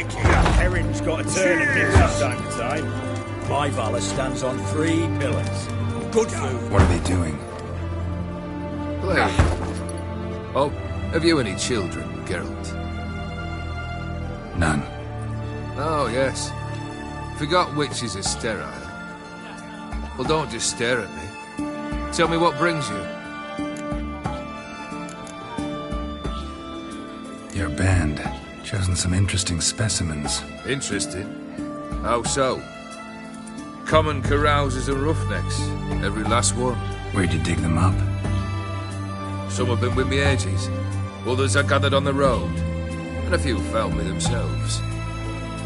Mickey. That herring's got a turn of nips from time to time. My valor stands on 3 pillars. Good food. What are they doing? Play. Oh, have you any children, Geralt? None. Oh, yes. Forgot witches are sterile. Well, don't just stare at me. Tell me what brings you. Your band. Chosen some interesting specimens. Interesting? How so? Common carousers and roughnecks. Every last one. Where'd you dig them up? Some have been with me ages. Others I gathered on the road. And a few found me themselves.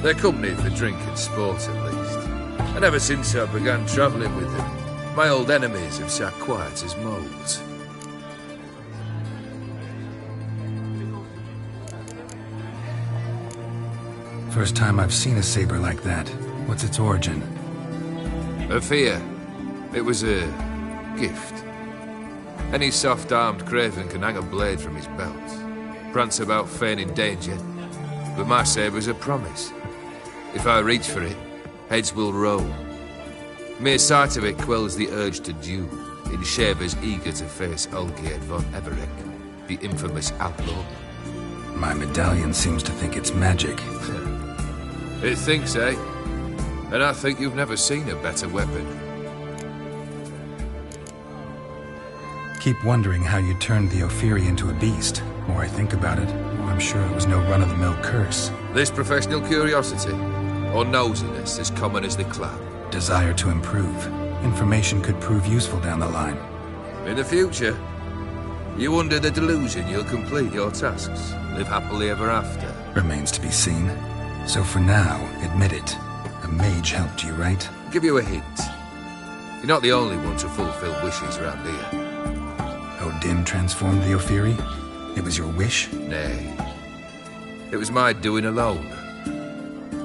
They're company for drink and sport, at least. And ever since I began travelling with them, my old enemies have sat quiet as moles. First time I've seen a saber like that. What's its origin? A fear. It was a gift. Any soft-armed craven can hang a blade from his belt, prance about feigning danger, but my saber's a promise. If I reach for it, heads will roll. Mere sight of it quells the urge to duel in shavers eager to face Olgierd von Everec, the infamous outlaw. My medallion seems to think it's magic. It thinks, eh? And I think you've never seen a better weapon. Keep wondering how you turned the Ophiri into a beast. The more I think about it, the more I'm sure it was no run-of-the-mill curse. This professional curiosity, or nosiness as common as the cloud. Desire to improve. Information could prove useful down the line. In the future, you under the delusion you'll complete your tasks, live happily ever after. Remains to be seen. So for now, admit it. A mage helped you, right? Give you a hint. You're not the only one to fulfill wishes around here. Odin transformed the Ophiri? It was your wish? Nay. It was my doing alone.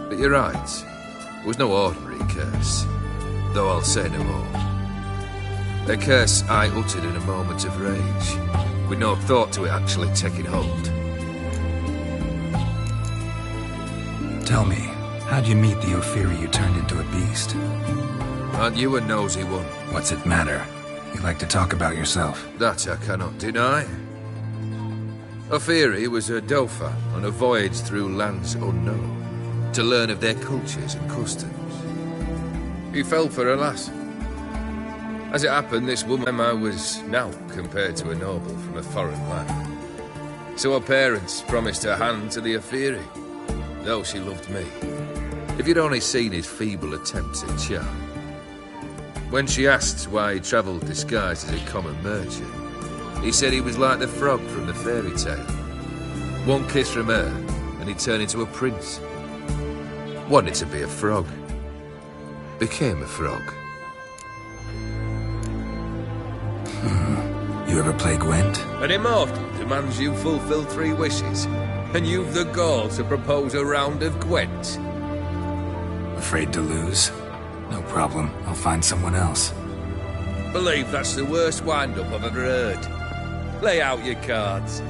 But you're right. It was no ordinary curse. Though I'll say no more. A curse I uttered in a moment of rage, with no thought to it actually taking hold. Tell me, how'd you meet the Ophiri you turned into a beast? Aren't you a nosy one? What's it matter? You like to talk about yourself. That I cannot deny. Ophiri was a Dauphin on a voyage through lands unknown, to learn of their cultures and customs. He fell for a lass. As it happened, this woman I was now compared to a noble from a foreign land. So her parents promised her hand to the Ophiri, though she loved me. If you'd only seen his feeble attempts at charm. When she asked why he travelled disguised as a common merchant, he said he was like the frog from the fairy tale. One kiss from her, and he turned into a prince. Wanted to be a frog. Became a frog. You ever play Gwent? An immortal demands you fulfill 3 wishes, and you've the gall to propose a round of Gwent. Afraid to lose? No problem. I'll find someone else. Believe that's the worst wind-up I've ever heard. Lay out your cards.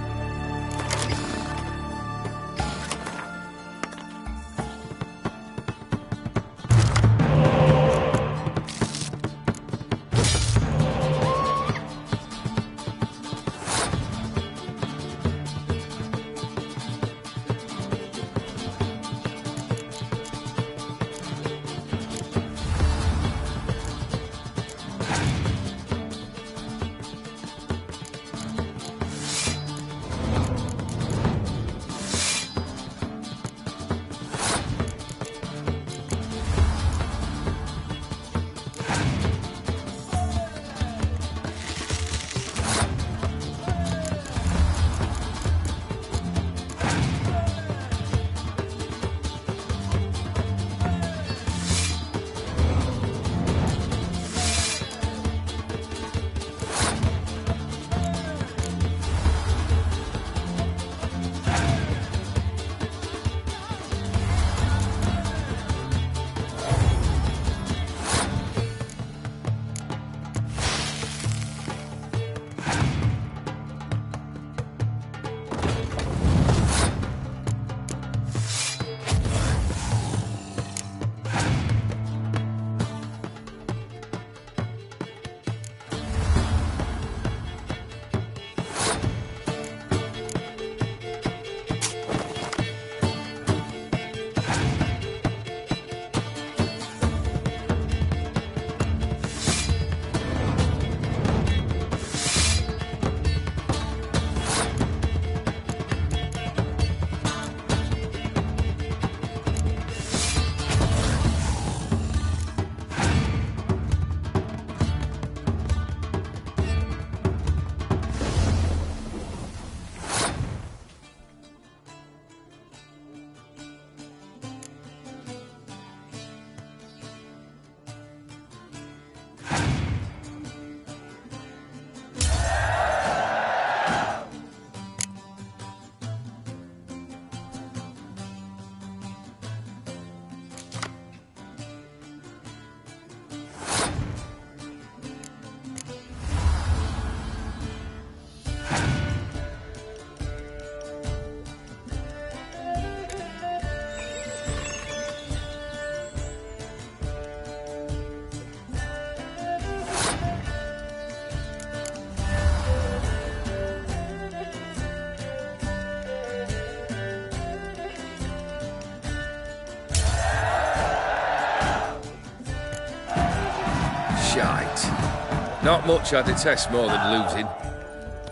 Not much I detest more than losing.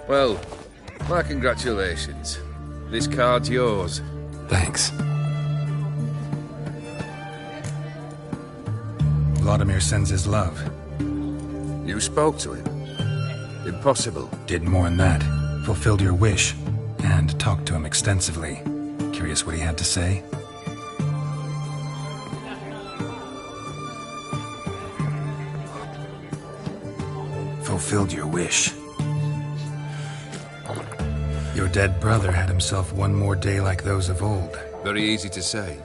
Well, my congratulations. This card's yours. Thanks. Vladimir sends his love. You spoke to him? Impossible. Did more than that. Fulfilled your wish. And talked to him extensively. Curious what he had to say? Fulfilled your wish. Your dead brother had himself one more day like those of old. Very easy to say.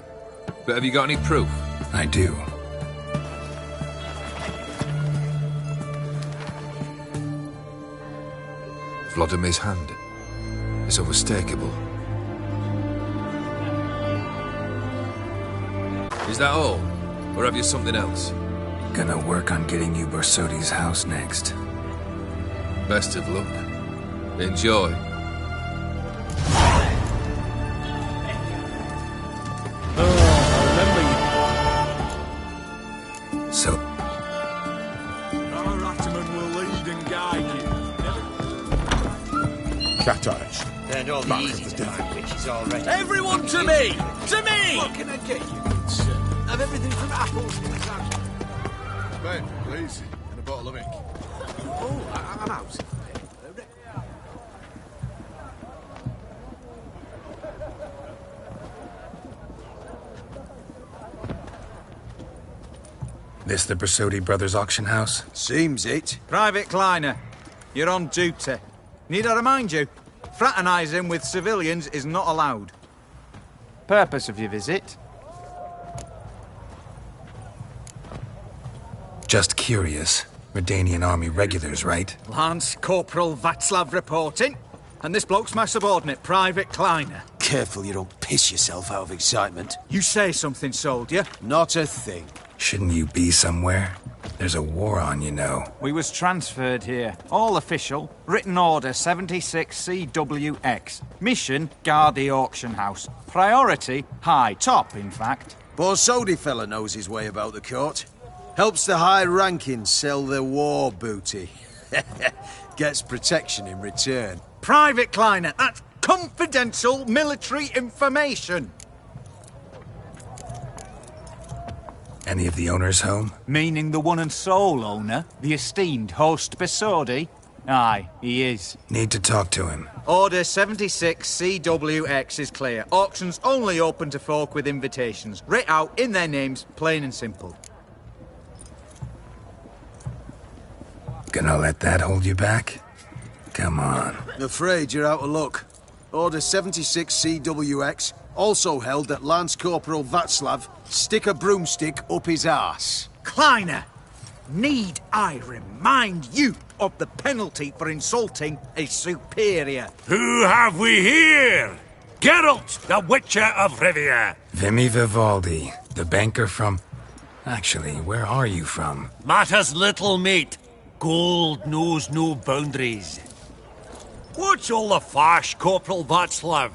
But have you got any proof? I do. Vladimir's hand. It's unmistakable. Is that all? Or have you something else? Gonna work on getting you Borsoti's house next. Best of luck. Enjoy. So, Our Ataman will lead and guide you. Cat eyes. And all the Back easy of the to devil. find witches already. Everyone to me! To me! What can I get you, good sir? Have everything from apples to sandwich. Ben, please. And a bottle of ink. Oh, I'm out. this the Borsodi Brothers auction house? Seems it. Private Kleiner, you're on duty. Need I remind you, fraternising with civilians is not allowed. Purpose of your visit? Just curious. Redanian army regulars, right? Lance Corporal Václav reporting. And this bloke's my subordinate, Private Kleiner. Careful you don't piss yourself out of excitement. You say something, soldier. Not a thing. Shouldn't you be somewhere? There's a war on, you know. We was transferred here. All official. Written order 76CWX. Mission, guard the auction house. Priority, high. Top, in fact. Borsodi fella knows his way about the court. Helps the high-rankings sell their war booty. Gets protection in return. Private Kleiner, that's confidential military information. Any of the owners home? Meaning the one and sole owner, the esteemed host Borsodi? Aye, he is. Need to talk to him. Order 76CWX is clear. Auctions only open to folk with invitations. Writ out in their names, plain and simple. Gonna let that hold you back? Come on. Afraid you're out of luck. Order 76CWX, also held that Lance Corporal Václav stick a broomstick up his arse. Kleiner, need I remind you of the penalty for insulting a superior? Who have we here? Geralt, the Witcher of Rivia. Vimy Vivaldi, the banker from... Actually, where are you from? Matters little, mate. Gold knows no boundaries. What's all the fash, Corporal Václav?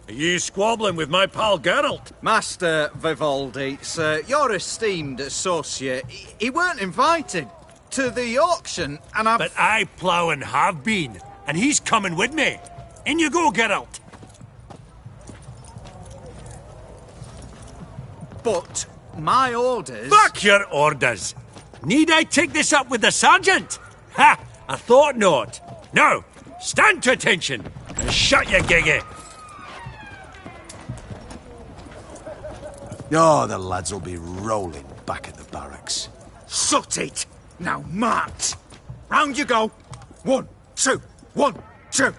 Are you squabbling with my pal Geralt? Master Vivaldi, sir, your esteemed associate, he weren't invited to the auction, and But I plough and have been, and he's coming with me. In you go, Geralt. But my orders... Fuck your orders. Need I take this up with the sergeant? Ha! I thought not. Now, stand to attention and shut your giggy. Oh, the lads will be rolling back at the barracks. Sut it! Now march! Round you go! 1, 2, 1, 2!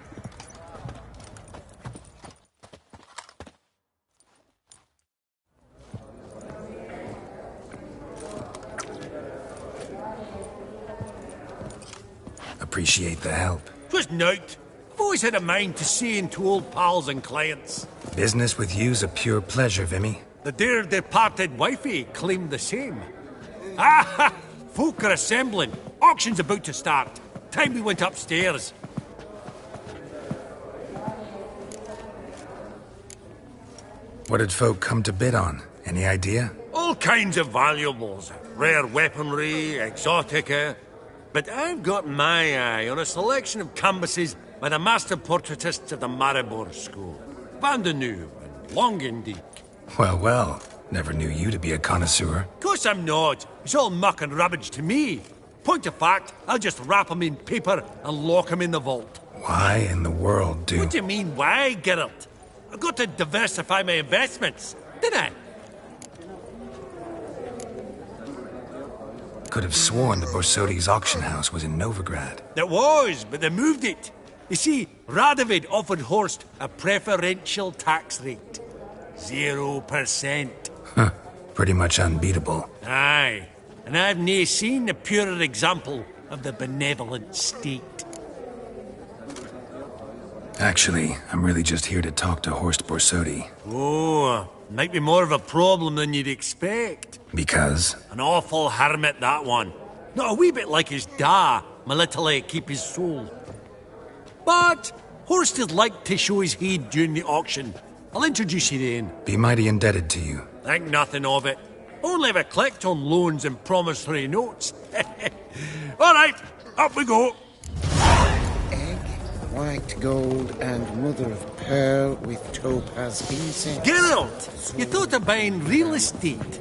Appreciate the help. 'Twas nowt. I've always had a mind to see into old pals and clients. Business with you's a pure pleasure, Vimy. The dear departed wifey claimed the same. Ah! Folk are assembling. Auction's about to start. Time we went upstairs. What did folk come to bid on? Any idea? All kinds of valuables. Rare weaponry, exotica. But I've got my eye on a selection of canvases by the master portraitists of the Maribor School. Van de Nieuw and Longendijk. Well, well. Never knew you to be a connoisseur. Of course I'm not. It's all muck and rubbish to me. Point of fact, I'll just wrap 'em in paper and lock 'em in the vault. Why in the world do... What do you mean, why, Geralt? I've got to diversify my investments, didn't I? Could have sworn the Borsodi's auction house was in Novigrad. It was, but they moved it. You see, Radovid offered Horst a preferential tax rate. 0%. Huh. Pretty much unbeatable. Aye. And I've nae seen a purer example of the benevolent state. Actually, I'm really just here to talk to Horst Borsodi. Oh, might be more of a problem than you'd expect. Because? An awful hermit, that one. Not a wee bit like his da, my little keep his soul. But Horst would like to show his head during the auction. I'll introduce you then. Be mighty indebted to you. Think nothing of it. Only ever collect on loans and promissory notes. All right, up we go. Egg, white gold, and mother of pearl with topaz incense. Geralt, you thought of buying real estate.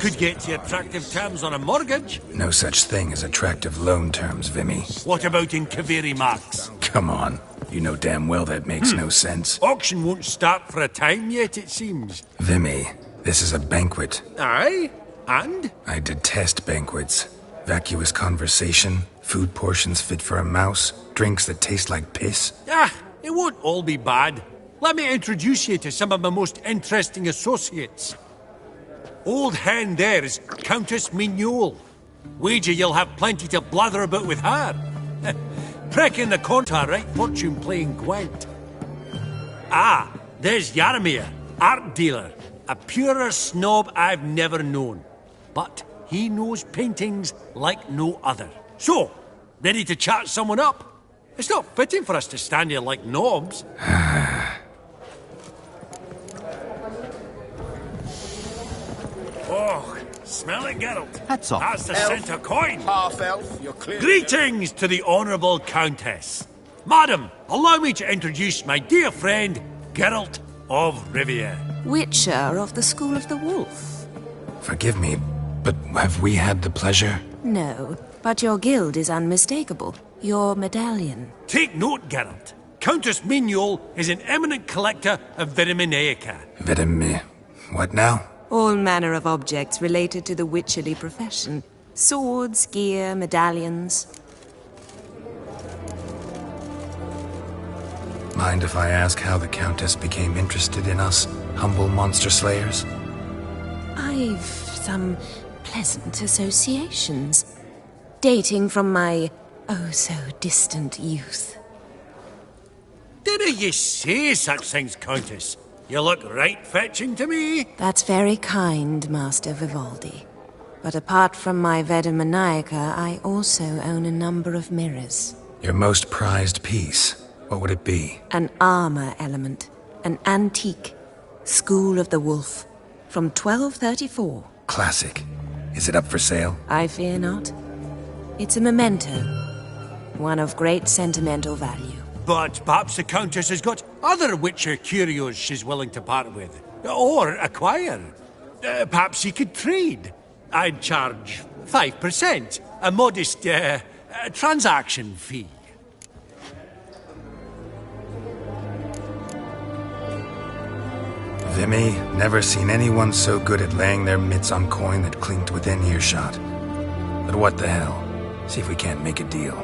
Could get you attractive terms on a mortgage. No such thing as attractive loan terms, Vimy. What about in Kaveri Marks? Come on. You know damn well that makes no sense. Auction won't start for a time yet, it seems. Vimy, this is a banquet. Aye? And? I detest banquets. Vacuous conversation, food portions fit for a mouse, drinks that taste like piss. Ah, it won't all be bad. Let me introduce you to some of my most interesting associates. Old hand there is Countess Mignol. Wager you'll have plenty to blather about with her. Precking the contour, right? Fortune playing Gwent. Ah, there's Jaromir, art dealer. A purer snob I've never known. But he knows paintings like no other. So, ready to chat someone up? It's not fitting for us to stand here like knobs. Oh, smell it, Geralt. Hats off. That's the Elf. centre coin. Half-elf, you're clear. Greetings to the Honourable Countess. Madam, allow me to introduce my dear friend, Geralt of Rivia. Witcher of the School of the Wolf. Forgive me, but have we had the pleasure? No, but your guild is unmistakable. Your medallion. Take note, Geralt. Countess Mignol is an eminent collector of Viriminaica. Vitamin... What now? All manner of objects related to the witcherly profession. Swords, gear, medallions. Mind if I ask how the Countess became interested in us, humble monster slayers? I've some pleasant associations. Dating from my oh-so-distant youth. Didn't you say such things, Countess? You look right fetching to me. That's very kind, Master Vivaldi. But apart from my Vedimanaica, I also own a number of mirrors. Your most prized piece, what would it be? An armor element. An antique. School of the Wolf. From 1234. Classic. Is it up for sale? I fear not. It's a memento. One of great sentimental value. But perhaps the Countess has got other Witcher curios she's willing to part with. Or acquire. Perhaps you could trade. I'd charge 5%. A modest, transaction fee. Vimy, never seen anyone so good at laying their mitts on coin that clinked within earshot. But what the hell? See if we can't make a deal.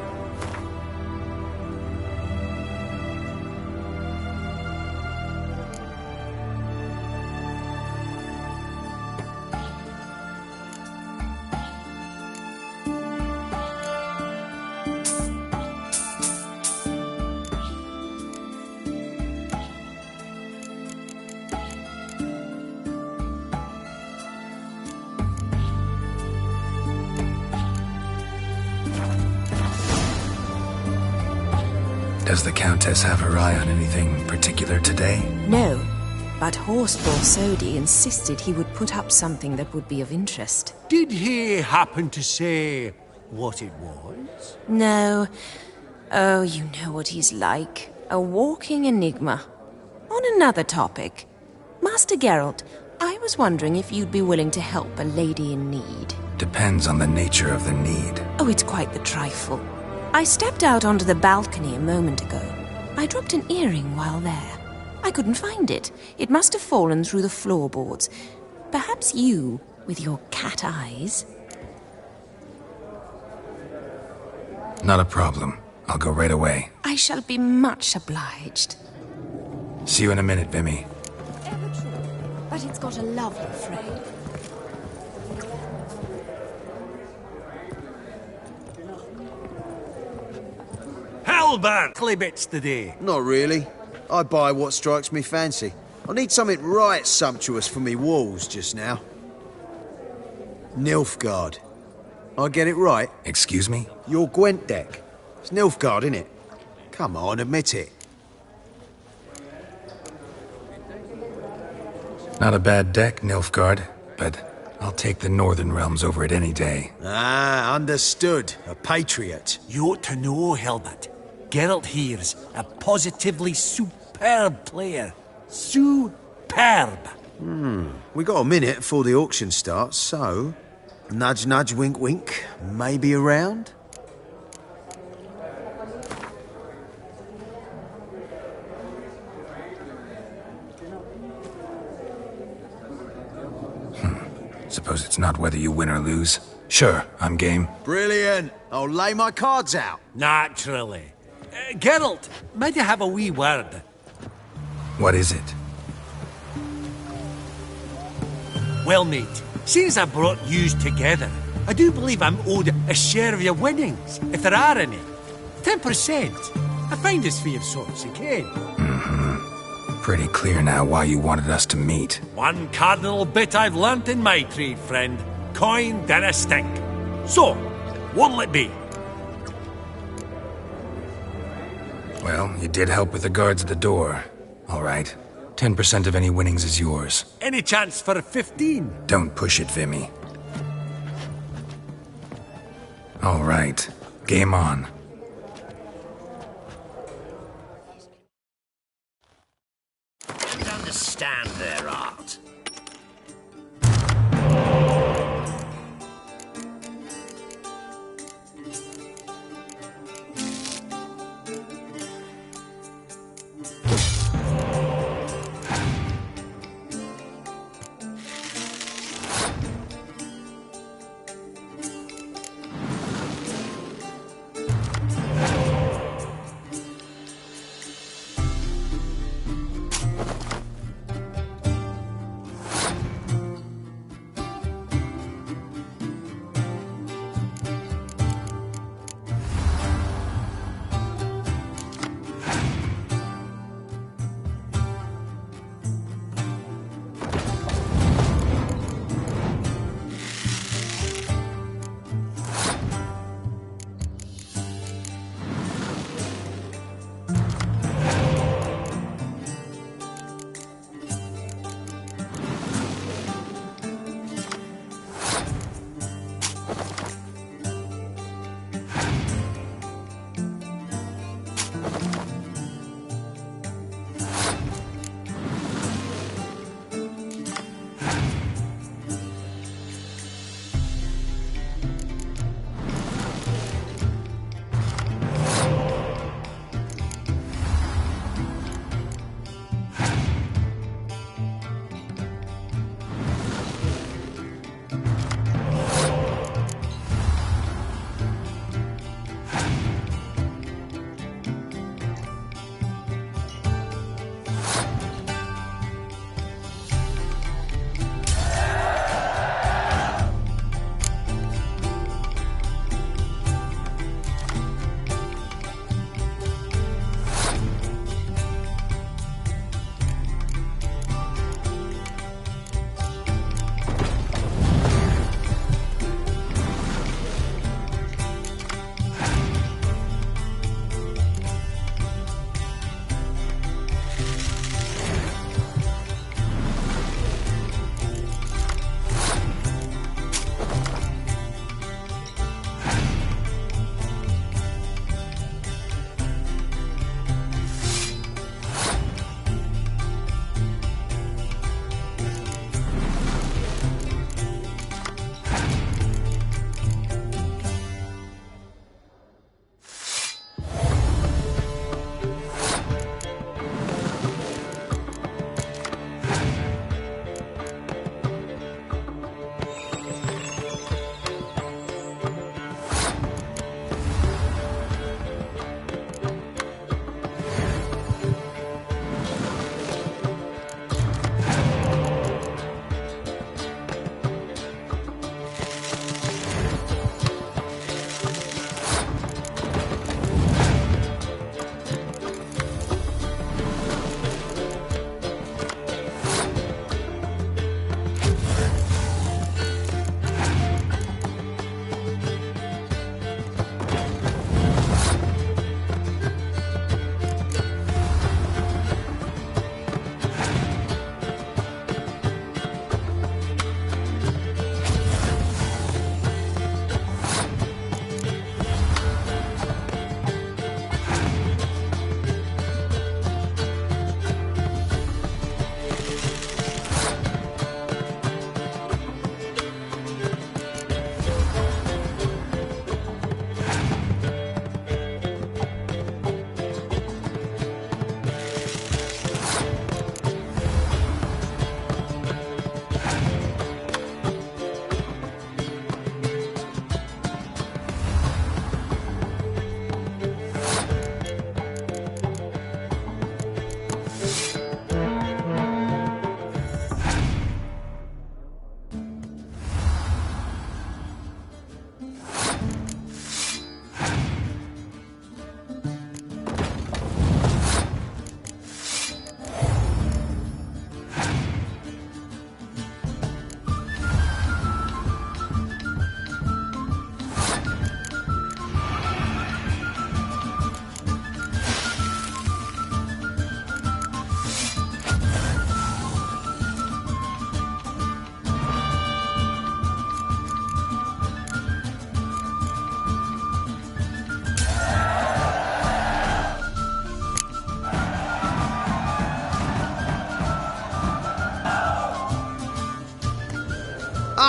Does the Countess have her eye on anything particular today? No, but Horst Borsodi insisted he would put up something that would be of interest. Did he happen to say what it was? No. Oh, you know what he's like. A walking enigma. On another topic. Master Geralt, I was wondering if you'd be willing to help a lady in need. Depends on the nature of the need. Oh, it's quite the trifle. I stepped out onto the balcony a moment ago. I dropped an earring while there. I couldn't find it. It must have fallen through the floorboards. Perhaps you, with your cat eyes... Not a problem. I'll go right away. I shall be much obliged. See you in a minute, Vimy. Ever true, but it's got a lovely frame. Halbert! Bits today. Not really. I buy what strikes me fancy. I need something right sumptuous for me walls just now. Nilfgaard. I get it right? Excuse me? Your Gwent deck. It's Nilfgaard, innit? Come on, admit it. Not a bad deck, Nilfgaard, but I'll take the Northern Realms over it any day. Ah, understood. A patriot. You ought to know, Halbert. Geralt here's a positively superb player. Superb. We got a minute before the auction starts, so... Nudge, nudge, wink, wink. Maybe around? Suppose it's not whether you win or lose. Sure, I'm game. Brilliant. I'll lay my cards out. Naturally. Geralt, might I have a wee word? What is it? Well, mate, since I brought yous together, I do believe I'm owed a share of your winnings, if there are any. 10%. I find this fee of sorts, again. Pretty clear now why you wanted us to meet. One cardinal bit I've learnt in my trade, friend. Coin dinna stink. So, what'll it be? Well, you did help with the guards at the door. All right. 10% of any winnings is yours. Any chance for a 15? Don't push it, Vimy. All right. Game on. You don't understand their art.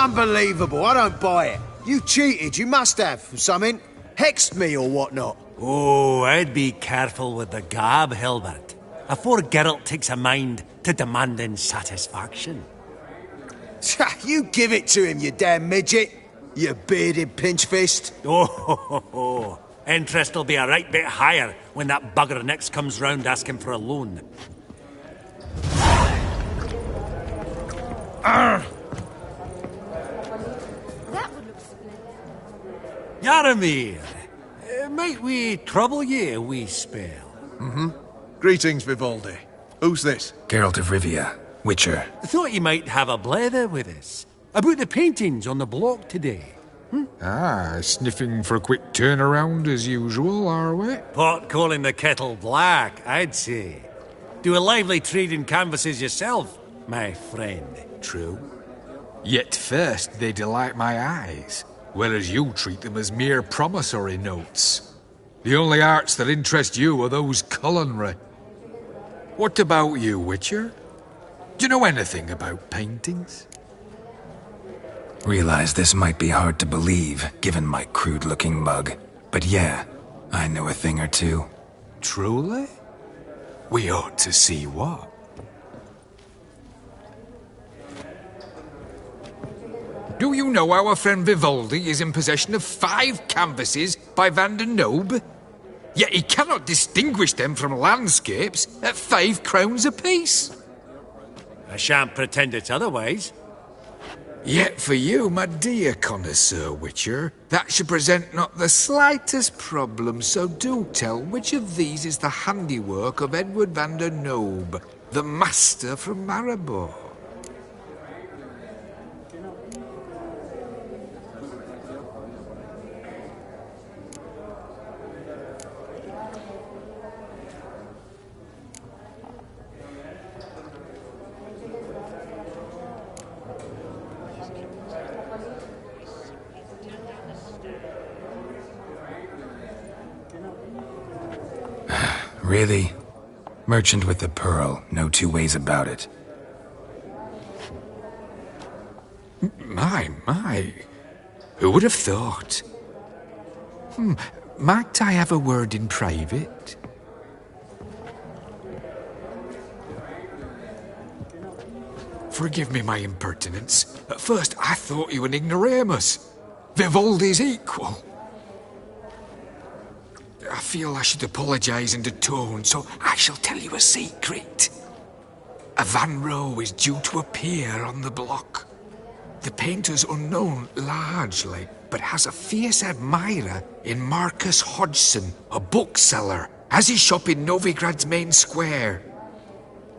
Unbelievable, I don't buy it. You cheated, you must have, something. Hexed me or whatnot. Oh, I'd be careful with the gab, Hilbert. Afore Geralt takes a mind to demanding satisfaction. You give it to him, you damn midget. You bearded pinchfist. Oh, interest will be a right bit higher when that bugger next comes round asking for a loan. Arr! That would look splendid. Yaramir, might we trouble ye a wee spell? Greetings, Vivaldi. Who's this? Geralt of Rivia, Witcher. Thought you might have a blether with us. About the paintings on the block today. Sniffing for a quick turnaround as usual, are we? Pot calling the kettle black, I'd say. Do a lively trade in canvases yourself, my friend. True. Yet first they delight my eyes, whereas you treat them as mere promissory notes. The only arts that interest you are those culinary. What about you, Witcher? Do you know anything about paintings? Realize this might be hard to believe, given my crude-looking mug. But yeah, I know a thing or two. Truly? We ought to see what. Do you know our friend Vivaldi is in possession of 5 canvases by Van der Nobe? Yet he cannot distinguish them from landscapes at 5 crowns apiece. I shan't pretend it's otherwise. Yet for you, my dear connoisseur Witcher, that should present not the slightest problem, so do tell which of these is the handiwork of Edward van der Nobe, the master from Maribor. Really? Merchant with the pearl, no two ways about it. My. Who would have thought? Might I have a word in private? Forgive me my impertinence. At first I thought you an ignoramus. Vivaldi's equal. I feel I should apologise and atone, so I shall tell you a secret. A Van Row is due to appear on the block. The painter's unknown largely, but has a fierce admirer in Marcus Hodgson, a bookseller, has his shop in Novigrad's main square.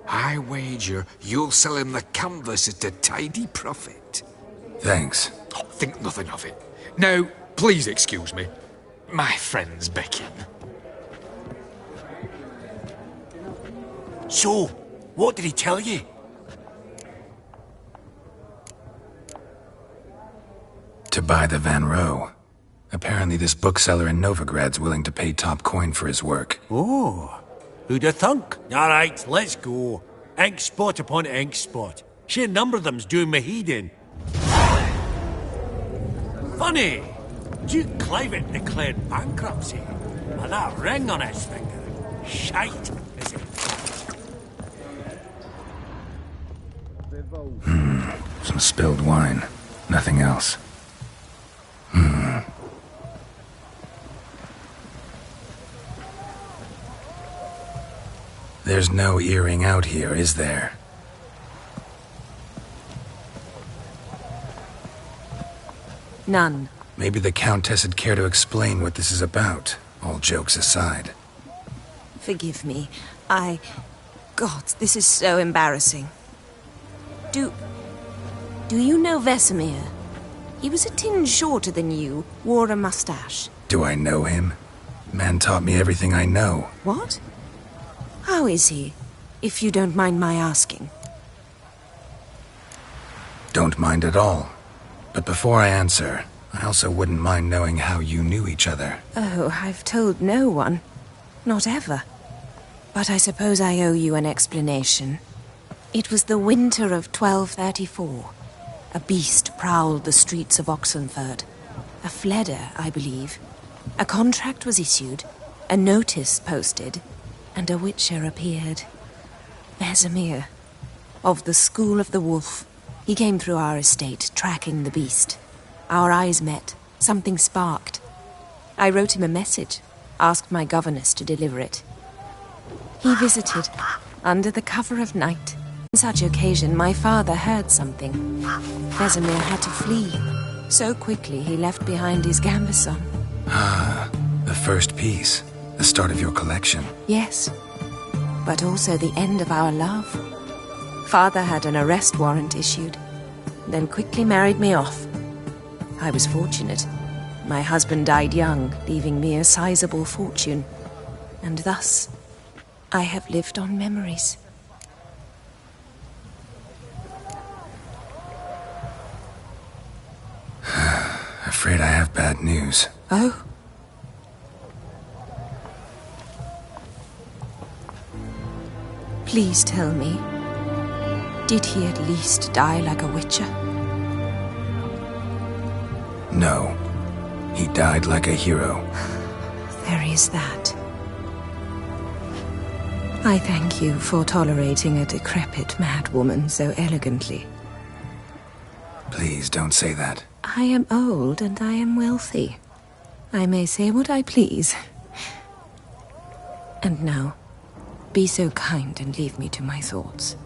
I wager you'll sell him the canvas at a tidy profit. Thanks. Oh, think nothing of it. Now, please excuse me. My friends beckon. So, what did he tell you? To buy the Van Row. Apparently this bookseller in Novigrad's willing to pay top coin for his work. Oh, who'd have thunk? All right, let's go. Ink spot upon ink spot. Sheer number of them's doing me heed in. Funny, Duke Clivet declared bankruptcy. And that ring on his finger. Shite, is it? Some spilled wine. Nothing else. There's no earring out here, is there? None. Maybe the Countess would care to explain what this is about, all jokes aside. Forgive me. God, this is so embarrassing. Do you know Vesemir? He was a tinge shorter than you, wore a mustache. Do I know him? Man taught me everything I know. What? How is he, if you don't mind my asking? Don't mind at all. But before I answer, I also wouldn't mind knowing how you knew each other. Oh, I've told no one. Not ever. But I suppose I owe you an explanation. It was the winter of 1234. A beast prowled the streets of Oxenford. A fledder, I believe. A contract was issued, a notice posted, and a witcher appeared. Vesemir, of the School of the Wolf. He came through our estate, tracking the beast. Our eyes met. Something sparked. I wrote him a message, asked my governess to deliver it. He visited, under the cover of night. On such occasion, my father heard something. Vesemir had to flee. So quickly he left behind his gambeson. Ah, the first piece. The start of your collection. Yes, but also the end of our love. Father had an arrest warrant issued, then quickly married me off. I was fortunate. My husband died young, leaving me a sizable fortune. And thus, I have lived on memories. Afraid I have bad news. Oh? Please tell me, did he at least die like a witcher? No. He died like a hero. There is that. I thank you for tolerating a decrepit madwoman so elegantly. Please don't say that. I am old and I am wealthy. I may say what I please. And now, be so kind and leave me to my thoughts.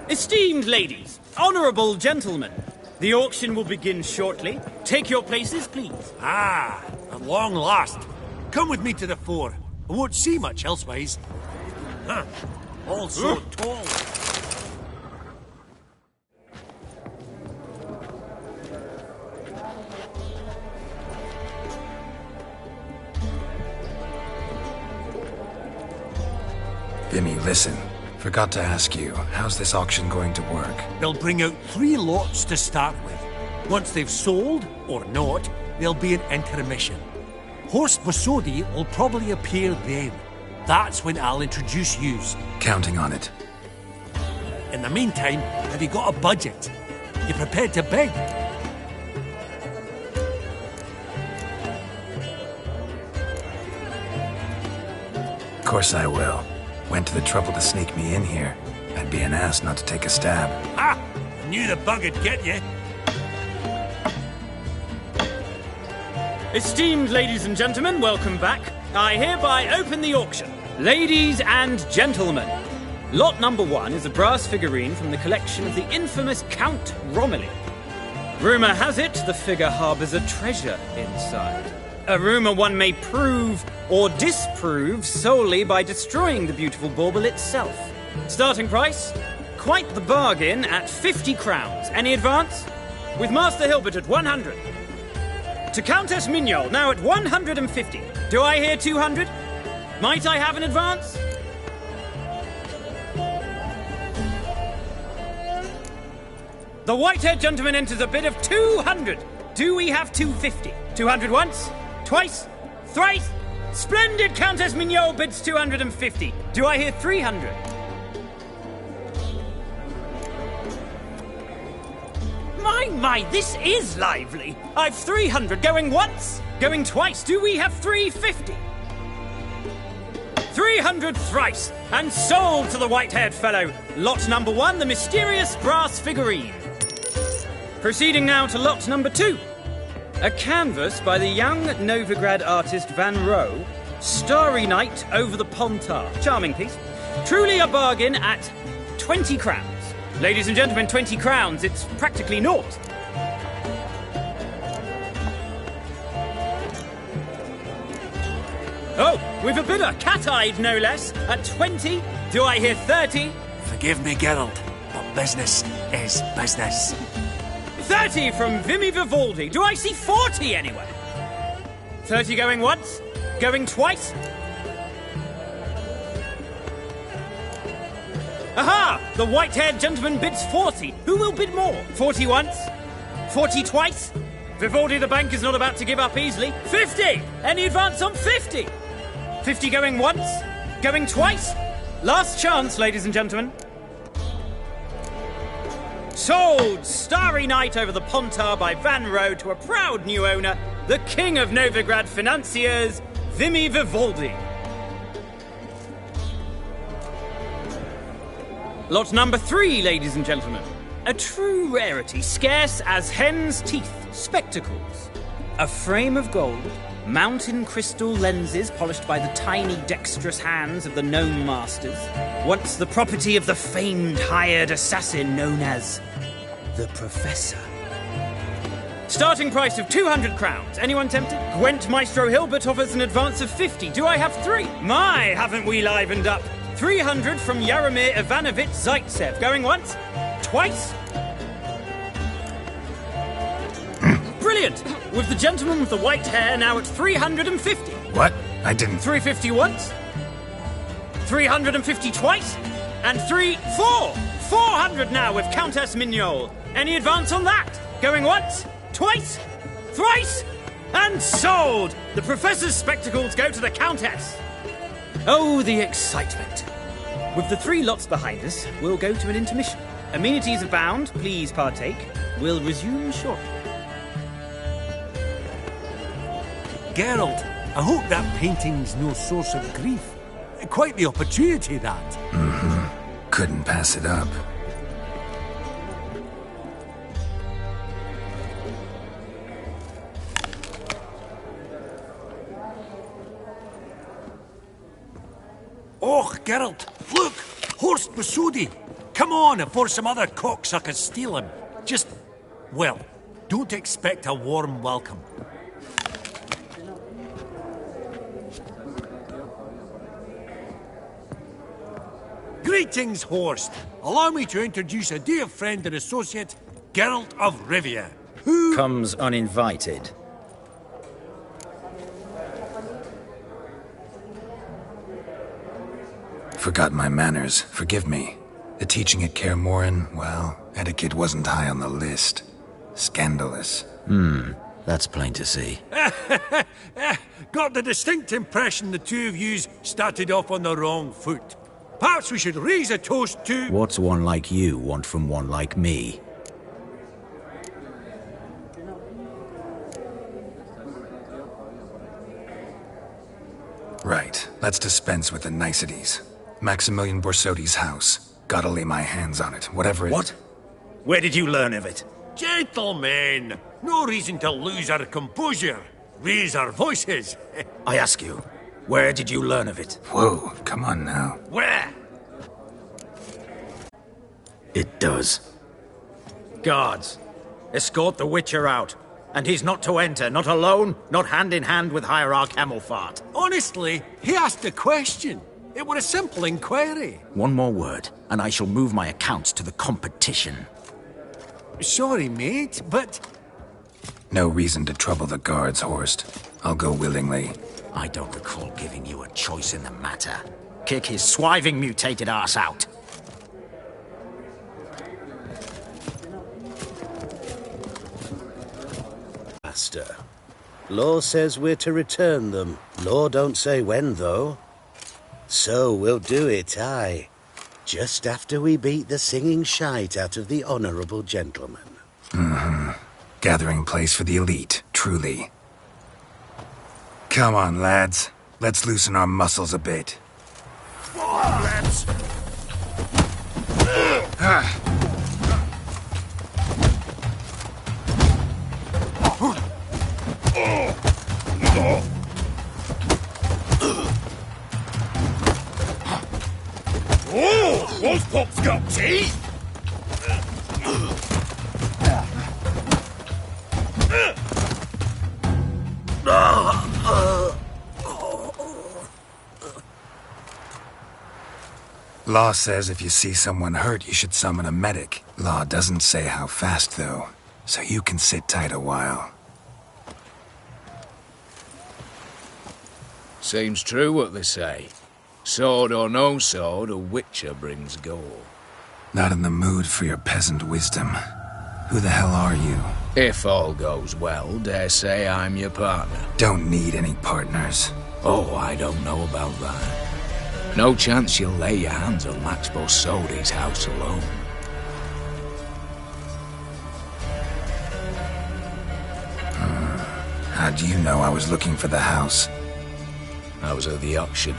Esteemed ladies, honorable gentlemen, the auction will begin shortly. Take your places, please. Ah, at long last. Come with me to the fore. I won't see much elsewise. Huh. All so tall. Vimy, listen. Forgot to ask you, how's this auction going to work? They'll bring out 3 lots to start with. Once they've sold, or not, there'll be an intermission. Horst Bosodi will probably appear then. That's when I'll introduce yous. Counting on it. In the meantime, have you got a budget? You prepared to beg? Of course I will. Went to the trouble to sneak me in here. I'd be an ass not to take a stab. Ha! I knew the bug'd get you. Esteemed ladies and gentlemen, welcome back. I hereby open the auction. Ladies and gentlemen, lot number 1 is a brass figurine from the collection of the infamous Count Romilly. Rumour has it the figure harbours a treasure inside. A rumour one may prove or disprove solely by destroying the beautiful bauble itself. Starting price? Quite the bargain at 50 crowns. Any advance? With Master Hilbert at 100. To Countess Mignol, now at 150. Do I hear 200? Might I have an advance? The white-haired gentleman enters a bid of 200. Do we have 250? 200 once? Twice? Thrice? Splendid! Countess Mignol bids 250. Do I hear 300? My, this is lively. I've 300 going once, going twice. Do we have 350? 300 thrice, and sold to the white-haired fellow. Lot number 1, the mysterious brass figurine. Proceeding now to lot number 2. A canvas by the young Novigrad artist Van Rohe, Starry Night over the Pontar. Charming piece. Truly a bargain at 20 crowns. Ladies and gentlemen, 20 crowns, it's practically naught. Oh, we've a bidder, cat-eyed no less, at 20. Do I hear 30? Forgive me, Geralt, but business is business. 30 from Vimy Vivaldi. Do I see 40 anywhere? 30 going once? Going twice? Aha! The white-haired gentleman bids 40. Who will bid more? 40 once? 40 twice? Vivaldi the bank is not about to give up easily. 50! Any advance on 50? 50 going once? Going twice? Last chance, ladies and gentlemen. Sold! Starry night over the Pontar by Van Row to a proud new owner, the king of Novigrad financiers, Vimy Vivaldi. Lot number 3, ladies and gentlemen. A true rarity, scarce as hen's teeth, spectacles. A frame of gold, mountain crystal lenses polished by the tiny dexterous hands of the gnome masters, once the property of the famed hired assassin known as the Professor. Starting price of 200 crowns. Anyone tempted? Gwent Maestro Hilbert offers an advance of 50. Do I have 3? My, haven't we livened up? 300 from Yaromir Ivanovich Zaitsev. Going once? Twice? Brilliant! With the gentleman with the white hair now at 350. What? I didn't... 350 once? 350 twice? And 400 now with Countess Mignol. Any advance on that? Going once? Twice? Thrice? And sold! The Professor's spectacles go to the Countess. Oh, the excitement. With the 3 lots behind us, we'll go to an intermission. Amenities abound, please partake. We'll resume shortly. Geralt, I hope that painting's no source of grief. Quite the opportunity, that. Mm-hmm. Couldn't pass it up. Oh, Geralt, look! Horst Masudi! Come on, before some other cocksuckers steal him. Just, well, don't expect a warm welcome. Greetings, Horst. Allow me to introduce a dear friend and associate, Geralt of Rivia, who... comes uninvited. Forgot my manners. Forgive me. The teaching at Kaer Morhen, well, etiquette wasn't high on the list. Scandalous. That's plain to see. Got the distinct impression the two of yous started off on the wrong foot. Perhaps we should raise a toast to... What's one like you want from one like me? Right. Let's dispense with the niceties. Maximilian Borsodi's house. Gotta lay my hands on it, whatever it... What? Where did you learn of it? Gentlemen, no reason to lose our composure. Raise our voices. I ask you, where did you learn of it? Whoa, come on now. Where? It does. Guards, escort the Witcher out. And he's not to enter, not alone, not hand in hand with Hierarch Hamelfart. Honestly, he asked a question. It were a simple inquiry. One more word, and I shall move my accounts to the competition. Sorry, mate, but... No reason to trouble the guards, Horst. I'll go willingly. I don't recall giving you a choice in the matter. Kick his swiving mutated ass out. Master. Law says we're to return them. Law don't say when, though. So we'll do it, aye. Just after we beat the singing shite out of the honourable gentleman. Mm-hmm. Gathering place for the elite, truly. Come on, lads. Let's loosen our muscles a bit. Let's... Oh, those pops got teeth! Law says if you see someone hurt, you should summon a medic. Law doesn't say how fast, though, so you can sit tight a while. Seems true what they say. Sword or no sword, a witcher brings goal. Not in the mood for your peasant wisdom. Who the hell are you? If all goes well, dare say I'm your partner. Don't need any partners. Oh, I don't know about that. No chance you'll lay your hands on Max Bossodi's house alone. How do you know I was looking for the house? I was at the auction.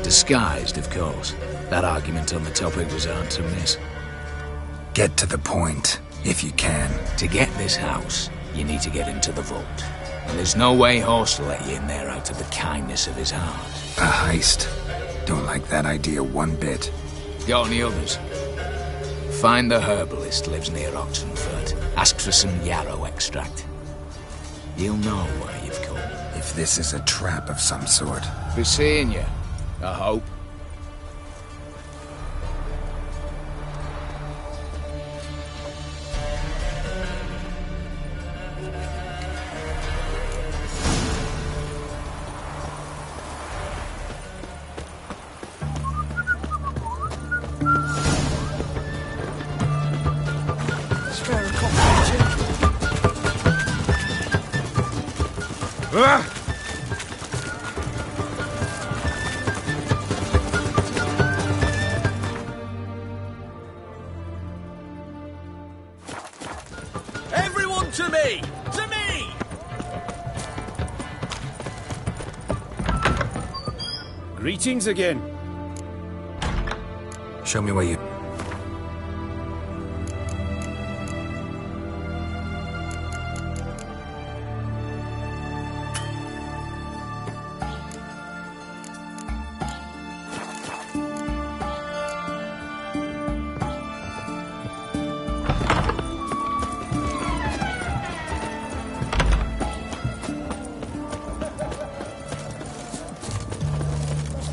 Disguised, of course. That argument on the topic was hard to miss. Get to the point, if you can. To get this house, you need to get into the vault. And there's no way Horst will let you in there out of the kindness of his heart. A heist? Don't like that idea one bit. Got any others? Find the herbalist lives near Oxenford. Ask for some yarrow extract. You'll know why you've come. If this is a trap of some sort. Be seeing you, I hope. Everyone to me! To me! Greetings again. Show me where you...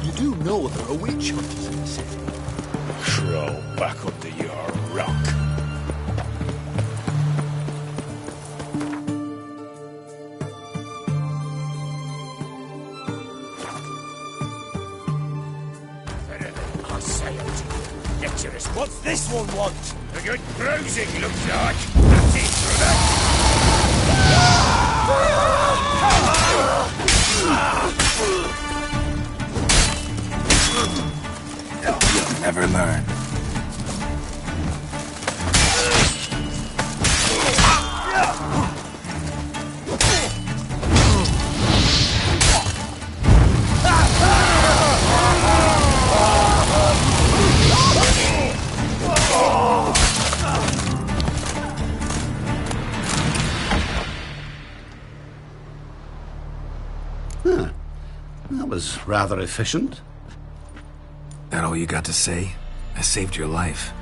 You do know there are witch hunters in the city. Crawl back under your rock. I say it to you. Lecturers, what's this one want? A good bruising, looks like. That's it, You'll never learn. Huh. That was rather efficient. That all you got to say? I saved your life.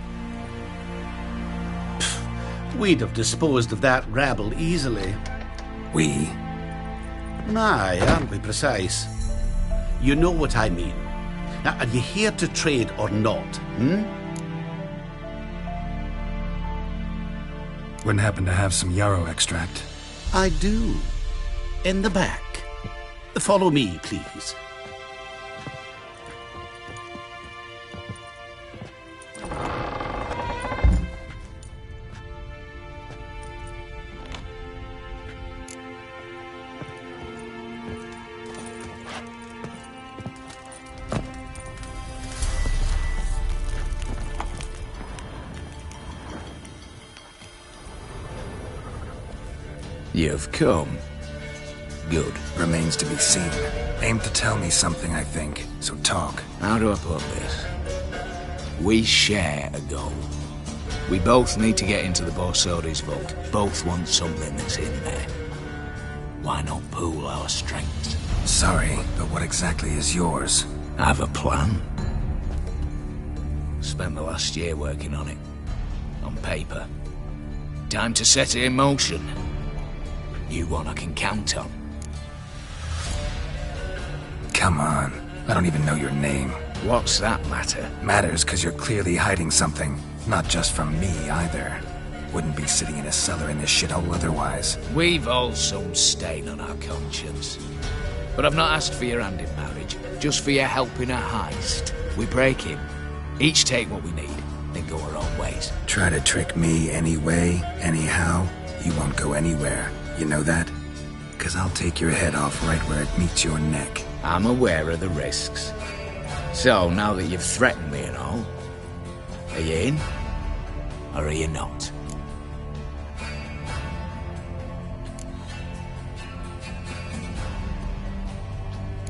We'd have disposed of that rabble easily. We? Aye, aren't we precise? You know what I mean. Now, are you here to trade or not, Wouldn't happen to have some yarrow extract. I do. In the back. Follow me, please. You've come. Good. Remains to be seen. Aim to tell me something, I think. So talk. How do I put this? We share a goal. We both need to get into the Bossodi's vault. Both want something that's in there. Why not pool our strengths? Sorry, but what exactly is yours? I have a plan. Spent the last year working on it. On paper. Time to set it in motion. You one I can count on. Come on. I don't even know your name. What's that matter? Matters because you're clearly hiding something. Not just from me, either. Wouldn't be sitting in a cellar in this shithole otherwise. We've all some stain on our conscience. But I've not asked for your hand in marriage. Just for your help in a heist. We break in. Each take what we need. then go our own ways. Try to trick me anyway, anyhow, you won't go anywhere. You know that? 'Cause I'll take your head off right where it meets your neck. I'm aware of the risks. So, now that you've threatened me and all, are you in? Or are you not?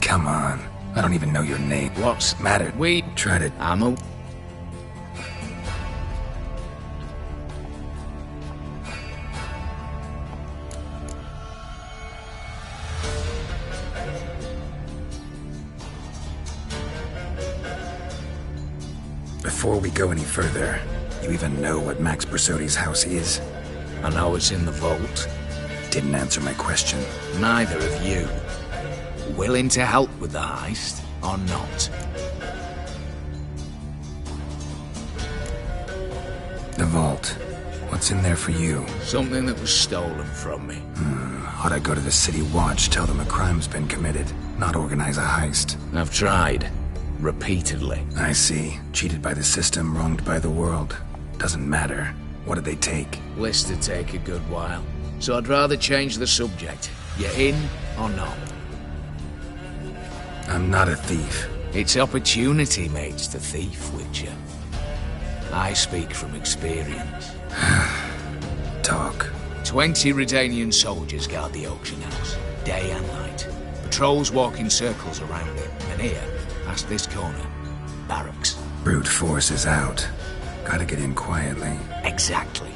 Come on. I don't even know your name. What's matter? We try to... I'm a... Before we go any further, you even know what Max Bersodi's house is? I know it's in the vault. Didn't answer my question. Neither of you. Willing to help with the heist, or not? The vault. What's in there for you? Something that was stolen from me. Ought I go to the City Watch, tell them a crime's been committed, not organize a heist? I've tried. Repeatedly. I see. Cheated by the system, wronged by the world. Doesn't matter. What did they take? List to take a good while. So I'd rather change the subject. You in or not? I'm not a thief. It's opportunity makes the thief, Witcher. I speak from experience. Talk. 20 Redanian soldiers guard the auction house, day and night. Patrols walk in circles around it, and here, past this corner, barracks. Brute force is out. Gotta get in quietly. Exactly.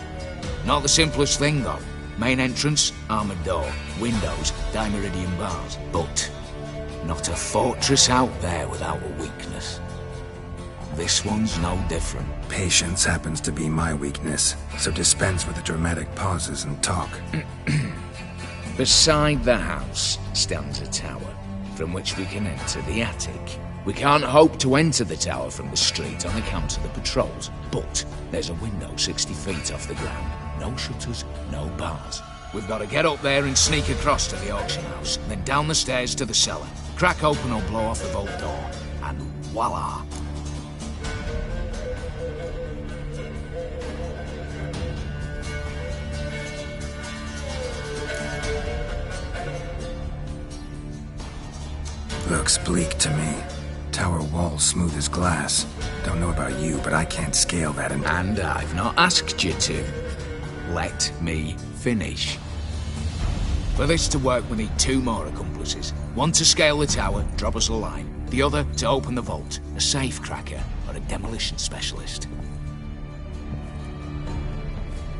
Not the simplest thing, though. Main entrance, armored door, windows, dimeridian bars. But not a fortress out there without a weakness. This one's no different. Patience happens to be my weakness, so dispense with the dramatic pauses and talk. Beside the house stands a tower, from which we can enter the attic. We can't hope to enter the tower from the street on account of the patrols, but there's a window 60 feet off the ground. No shutters, no bars. We've got to get up there and sneak across to the auction house, then down the stairs to the cellar. Crack open or blow off the vault door, and voila! Looks bleak to me. Tower wall smooth as glass. Don't know about you, but I can't scale that and I've not asked you to. Let me finish. For this to work, we need 2 more accomplices. One to scale the tower, drop us a line. The other to open the vault, a safe cracker or a demolition specialist.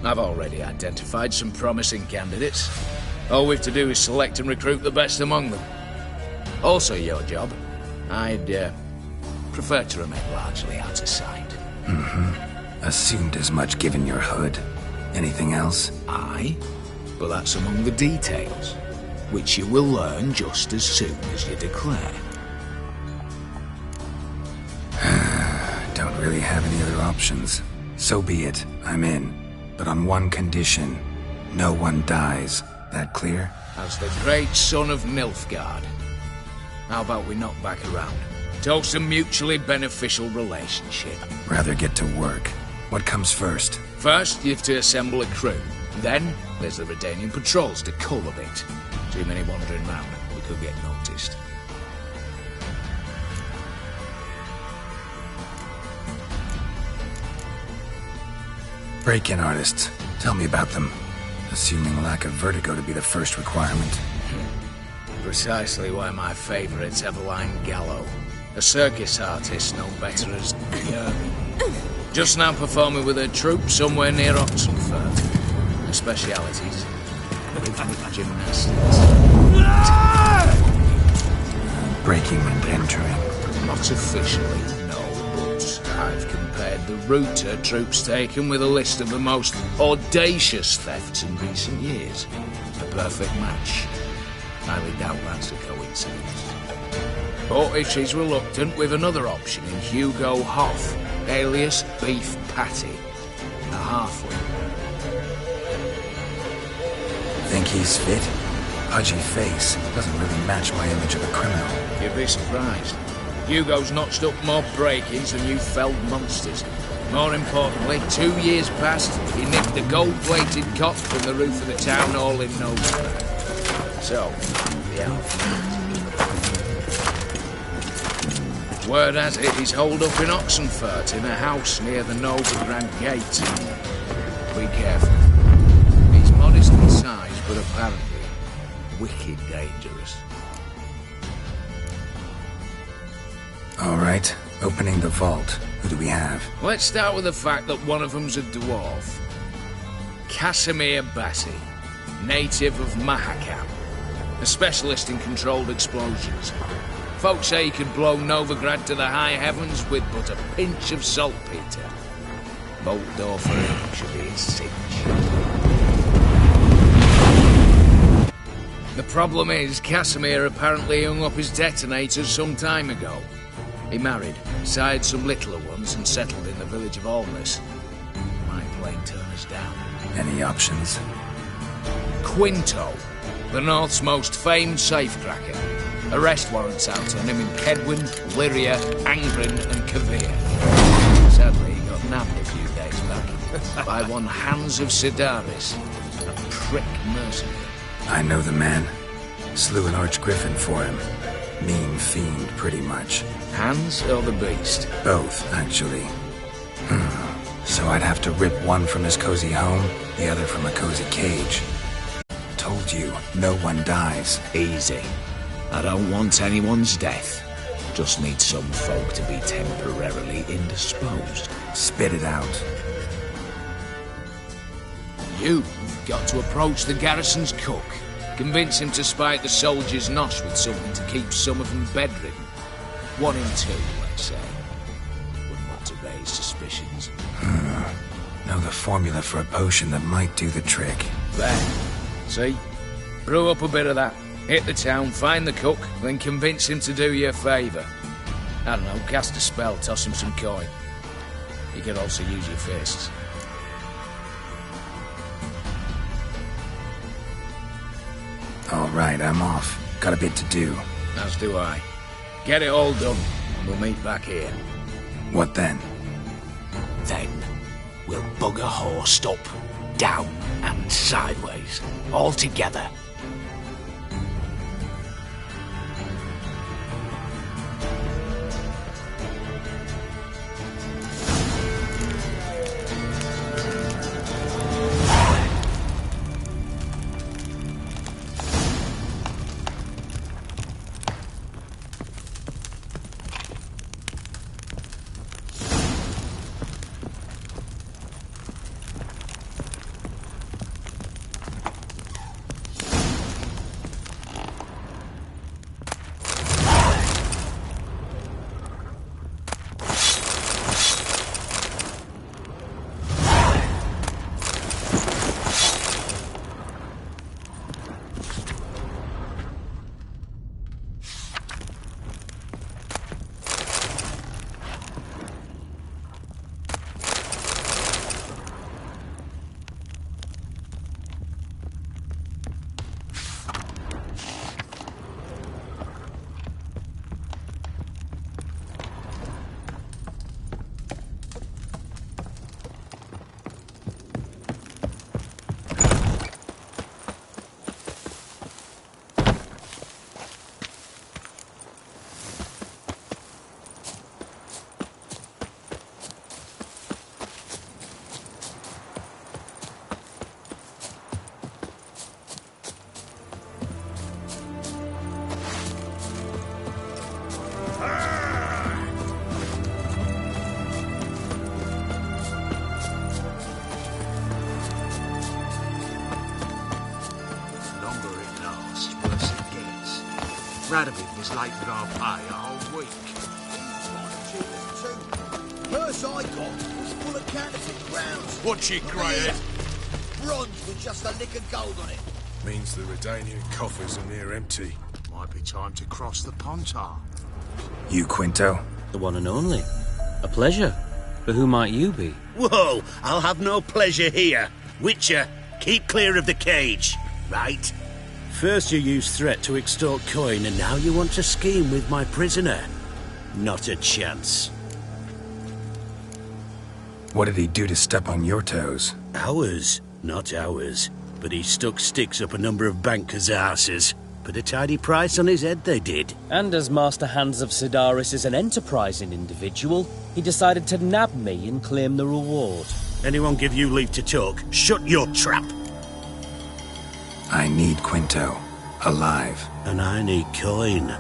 I've already identified some promising candidates. All we've to do is select and recruit the best among them. Also your job. I'd prefer to remain largely out of sight. Assumed as much given your hood. Anything else? Aye, but that's among the details, which you will learn just as soon as you declare. Don't really have any other options. So be it, I'm in. But on one condition. No one dies. That clear? As the great son of Nilfgaard. How about we knock back around? Toast a mutually beneficial relationship. Rather get to work. What comes first? First, you have to assemble a crew. Then, there's the Redanian patrols to cull a bit. Too many wandering round, we could get noticed. Break-in artists. Tell me about them. Assuming lack of vertigo to be the first requirement. Precisely why my favourite's Eveline Gallo. A circus artist known better as Yerby. Just now performing with her troupe somewhere near Oxenford. Her specialities: rhythmic gymnastics. Breaking and entering. Not officially, no, but I've compared the route her troupe's taken with a list of the most audacious thefts in recent years. A perfect match. Highly doubt that's a coincidence. But if she's reluctant, we've another option in Hugo Hoff, alias Beef Patty, a halfling. Think he's fit? Pudgy face. Doesn't really match my image of a criminal. You'd be surprised. Hugo's notched up more break-ins than you felled monsters. More importantly, 2 years passed, he nicked the gold-plated cock from the roof of the town hall in Novigrad. So, the outfit. Word has it he's holed up in Oxenfurt in a house near the Novigrad gate. Be careful. He's modest in size, but apparently wicked dangerous. All right, opening the vault. Who do we have? Let's start with the fact that one of them's a dwarf. Casimir Bassi, native of Mahakam, a specialist in controlled explosions. Folks say he could blow Novigrad to the high heavens with but a pinch of saltpeter. Bolt door for him should be a cinch. The problem is, Casimir apparently hung up his detonators some time ago. He married, sired some littler ones, and settled in the village of Alness. My plane turn us down. Any options? Quinto, the North's most famed safecracker. Arrest warrants out on him in Kedwin, Lyria, Angren, and Kavir. Sadly, he got nabbed a few days back by one Hans of Sidaris, a prick mercenary. I know the man. Slew an archgriffin for him. Mean fiend, pretty much. Hans or the beast? Both, actually. So I'd have to rip one from his cozy home, the other from a cozy cage. Told you, no one dies. Easy. I don't want anyone's death. Just need some folk to be temporarily indisposed. Spit it out. You've got to approach the garrison's cook. Convince him to spike the soldiers' nosh with something to keep some of them bedridden. 1 in 2, let's say. Wouldn't want to raise suspicions. Know the formula for a potion that might do the trick. There. See? Brew up a bit of that. Hit the town, find the cook, then convince him to do you a favour. I don't know, cast a spell, toss him some coin. You could also use your fists. All right, I'm off. Got a bit to do. As do I. Get it all done, and we'll meet back here. What then? Then, we'll bugger horsed up, down, and sideways. All together. Radovid was late with our pay a whole week. Purse I got was full of counterfeit crowns. What's your grey? Bronze with just a lick of gold on it. Means the Redanian coffers are near empty. Might be time to cross the Pontar. You, Quinto? The one and only. A pleasure. But who might you be? Whoa! I'll have no pleasure here. Witcher, keep clear of the cage, right? First you used threat to extort coin, and now you want to scheme with my prisoner. Not a chance. What did he do to step on your toes? Ours, not ours. But he stuck sticks up a number of bankers' arses. Put a tidy price on his head, they did. And as Master Hans of Sidaris is an enterprising individual, he decided to nab me and claim the reward. Anyone give you leave to talk? Shut your trap! I need Quinto. Alive. And I need coin.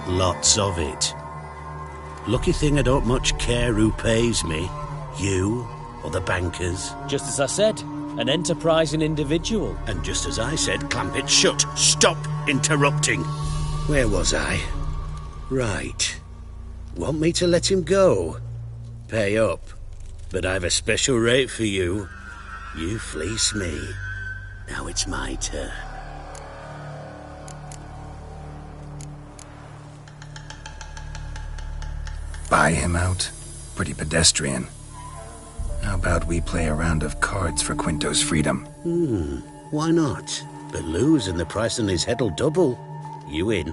Lots of it. Lucky thing I don't much care who pays me. You or the bankers. Just as I said, an enterprising individual. And just as I said, clamp it shut. Stop interrupting. Where was I? Right. Want me to let him go? Pay up. But I've a special rate for you. You fleece me. Now it's my turn. Buy him out? Pretty pedestrian. How about we play a round of cards for Quinto's freedom? Why not? But lose and the price on his head'll double. You in?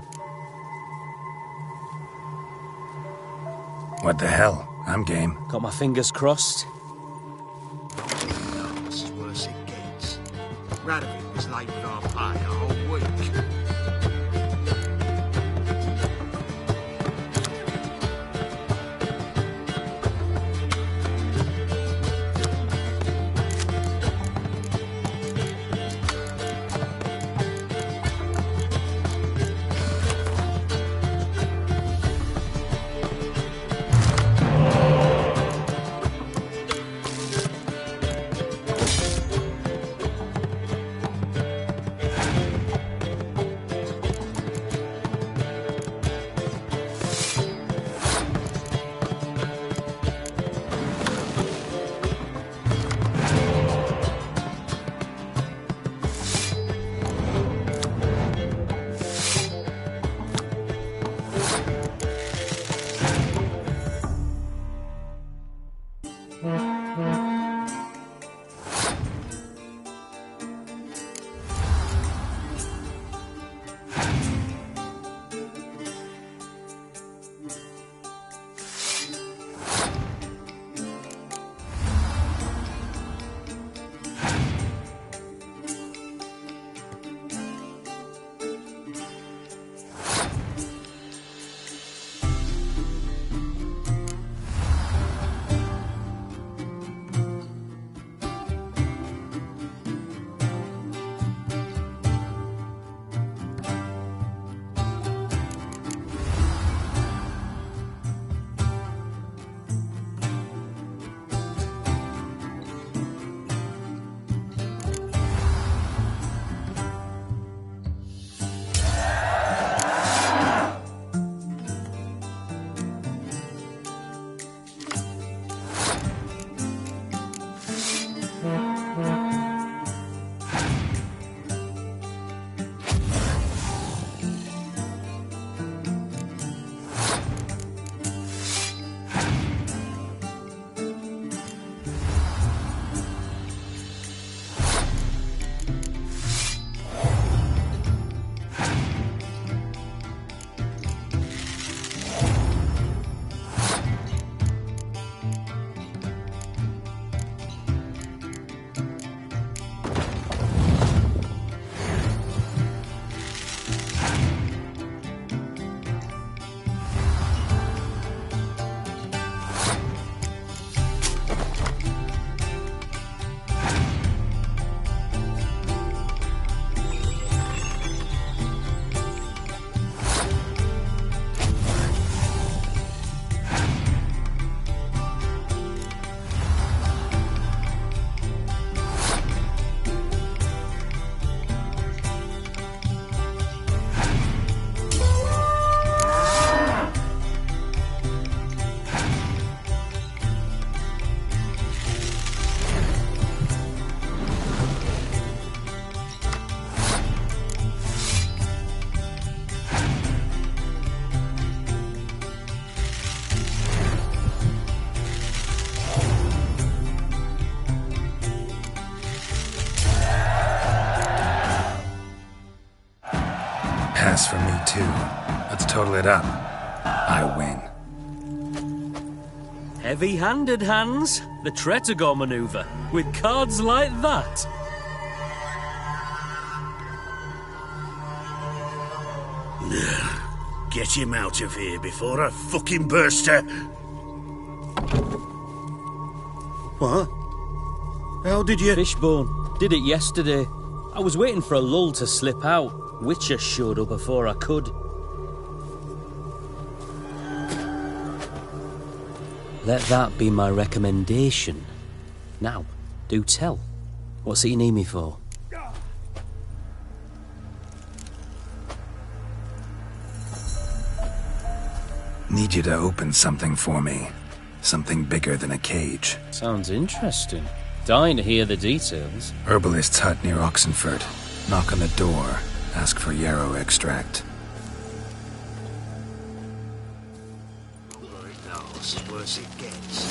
What the hell? I'm game. Got my fingers crossed. This is worse it gets. Radovid was late with our pay a whole week. Pass for me, too. Let's total it up. I win. Heavy-handed, Hans. The Tretogor maneuver. With cards like that. Get him out of here before I fucking burst her. What? How did you... Fishbone. Did it yesterday. I was waiting for a lull to slip out. Witcher showed up before I could. Let that be my recommendation. Now, do tell. What's it you need me for? Need you to open something for me. Something bigger than a cage. Sounds interesting. Dying to hear the details. Herbalist's hut near Oxenford. Knock on the door. Ask for yarrow extract. Worse it gets.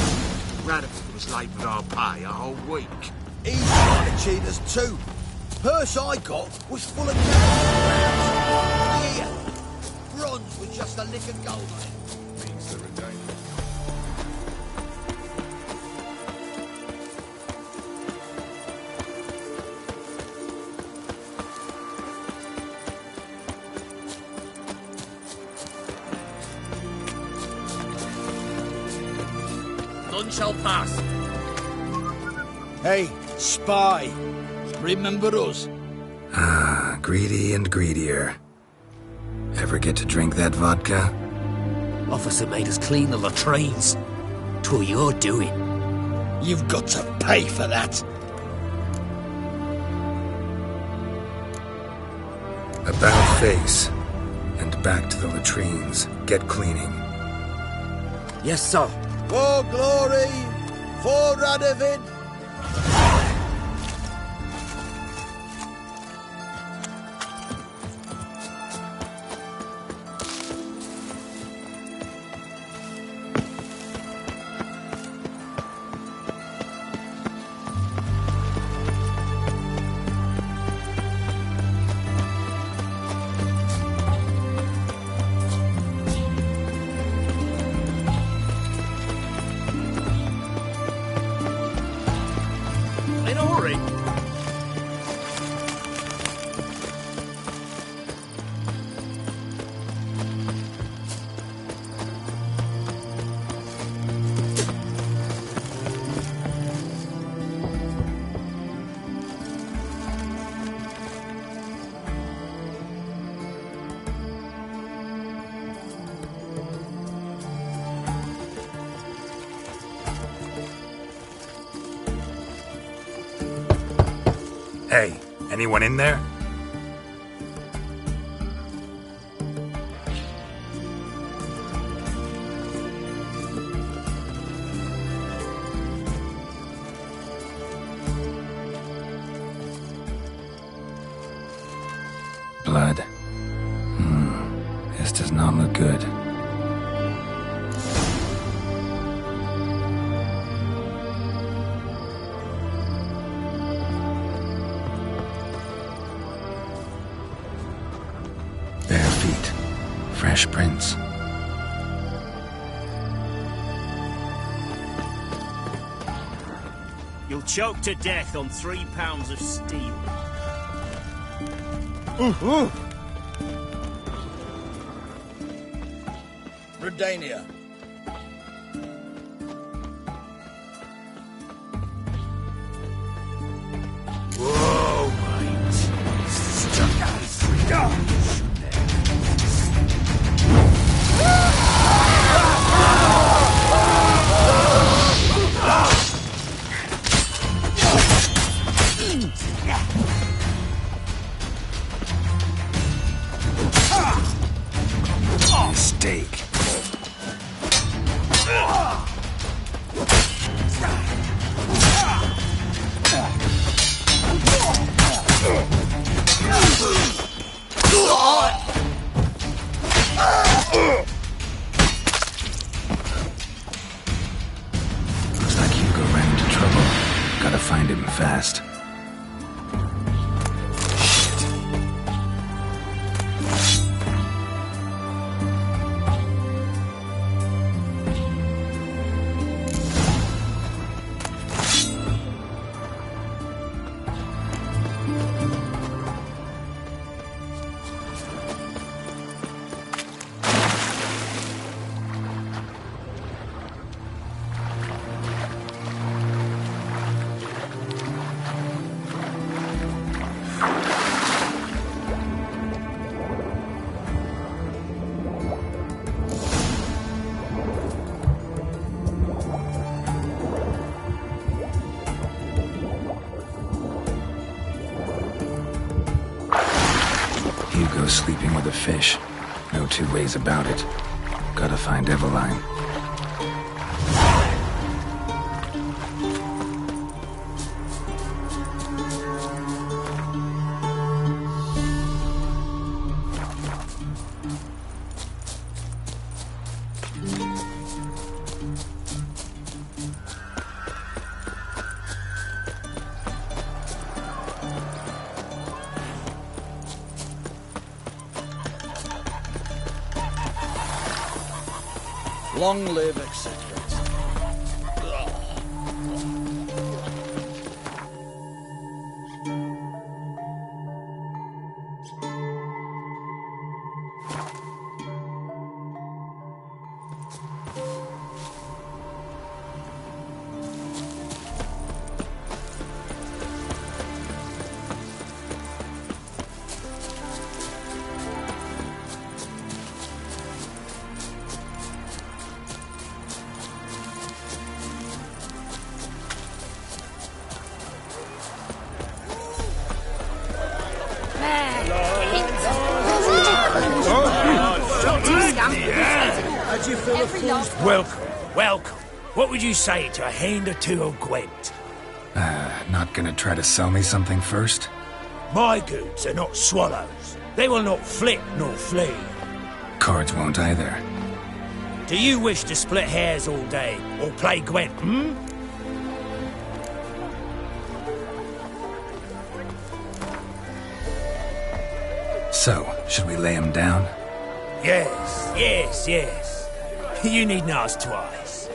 Radical was late with our pay a whole week. He's trying to cheat us too. Purse I got was full of cash. Here, bronze with just a lick of gold on it. Means the Redain. None shall pass. Hey, spy. Remember us? Ah, greedy and greedier. Ever get to drink that vodka? Officer made us clean the latrines. 'Twas your doing. You've got to pay for that. About face. And back to the latrines. Get cleaning. Yes, sir. For glory, for Radovid. Hey, anyone in there? Blood. This does not look good. Bare feet. Fresh prints. You'll choke to death on 3 pounds of steel. Redania. Whoa, mate. Mistake. Looks like Hugo ran into trouble. Gotta find him fast. Hugo's sleeping with a fish. No two ways about it. Gotta find Eveline. Long live Asegurate. Welcome. What would you say to a hand or two of Gwent? Not gonna try to sell me something first? My goods are not swallows. They will not flit nor flee. Cards won't either. Do you wish to split hairs all day, or play Gwent, So, should we lay him down? Yes. You needn't ask twice.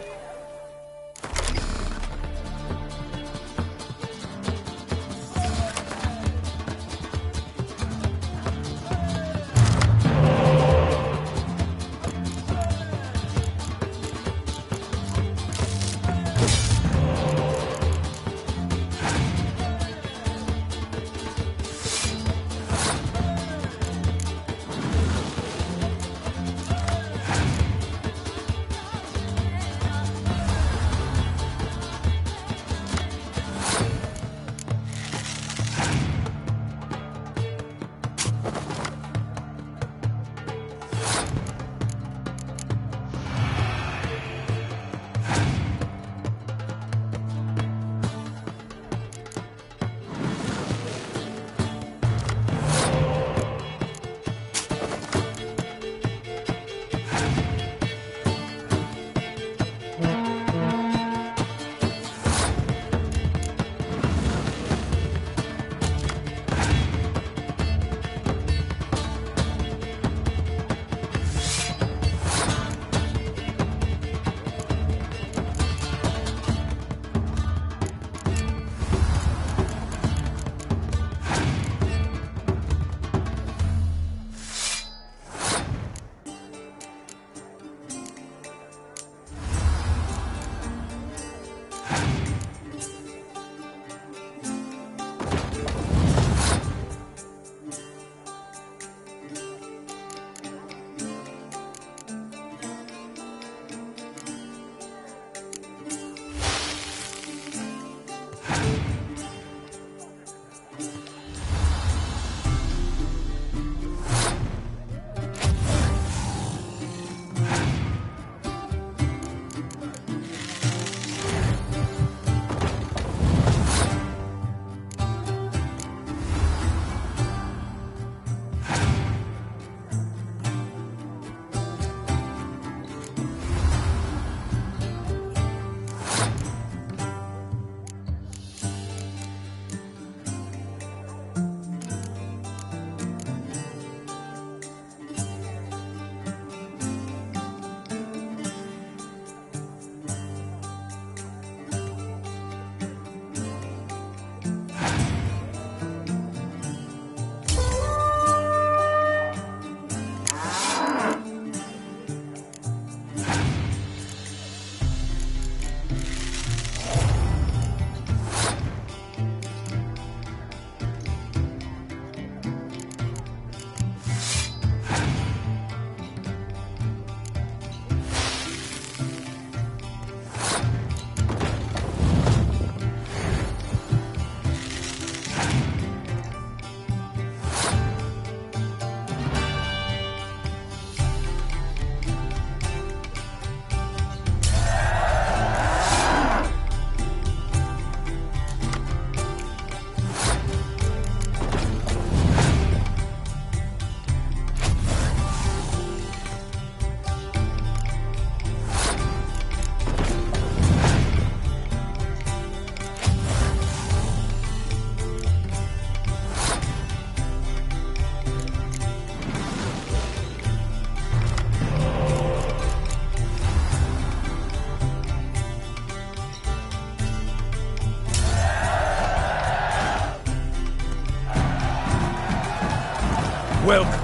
Welcome.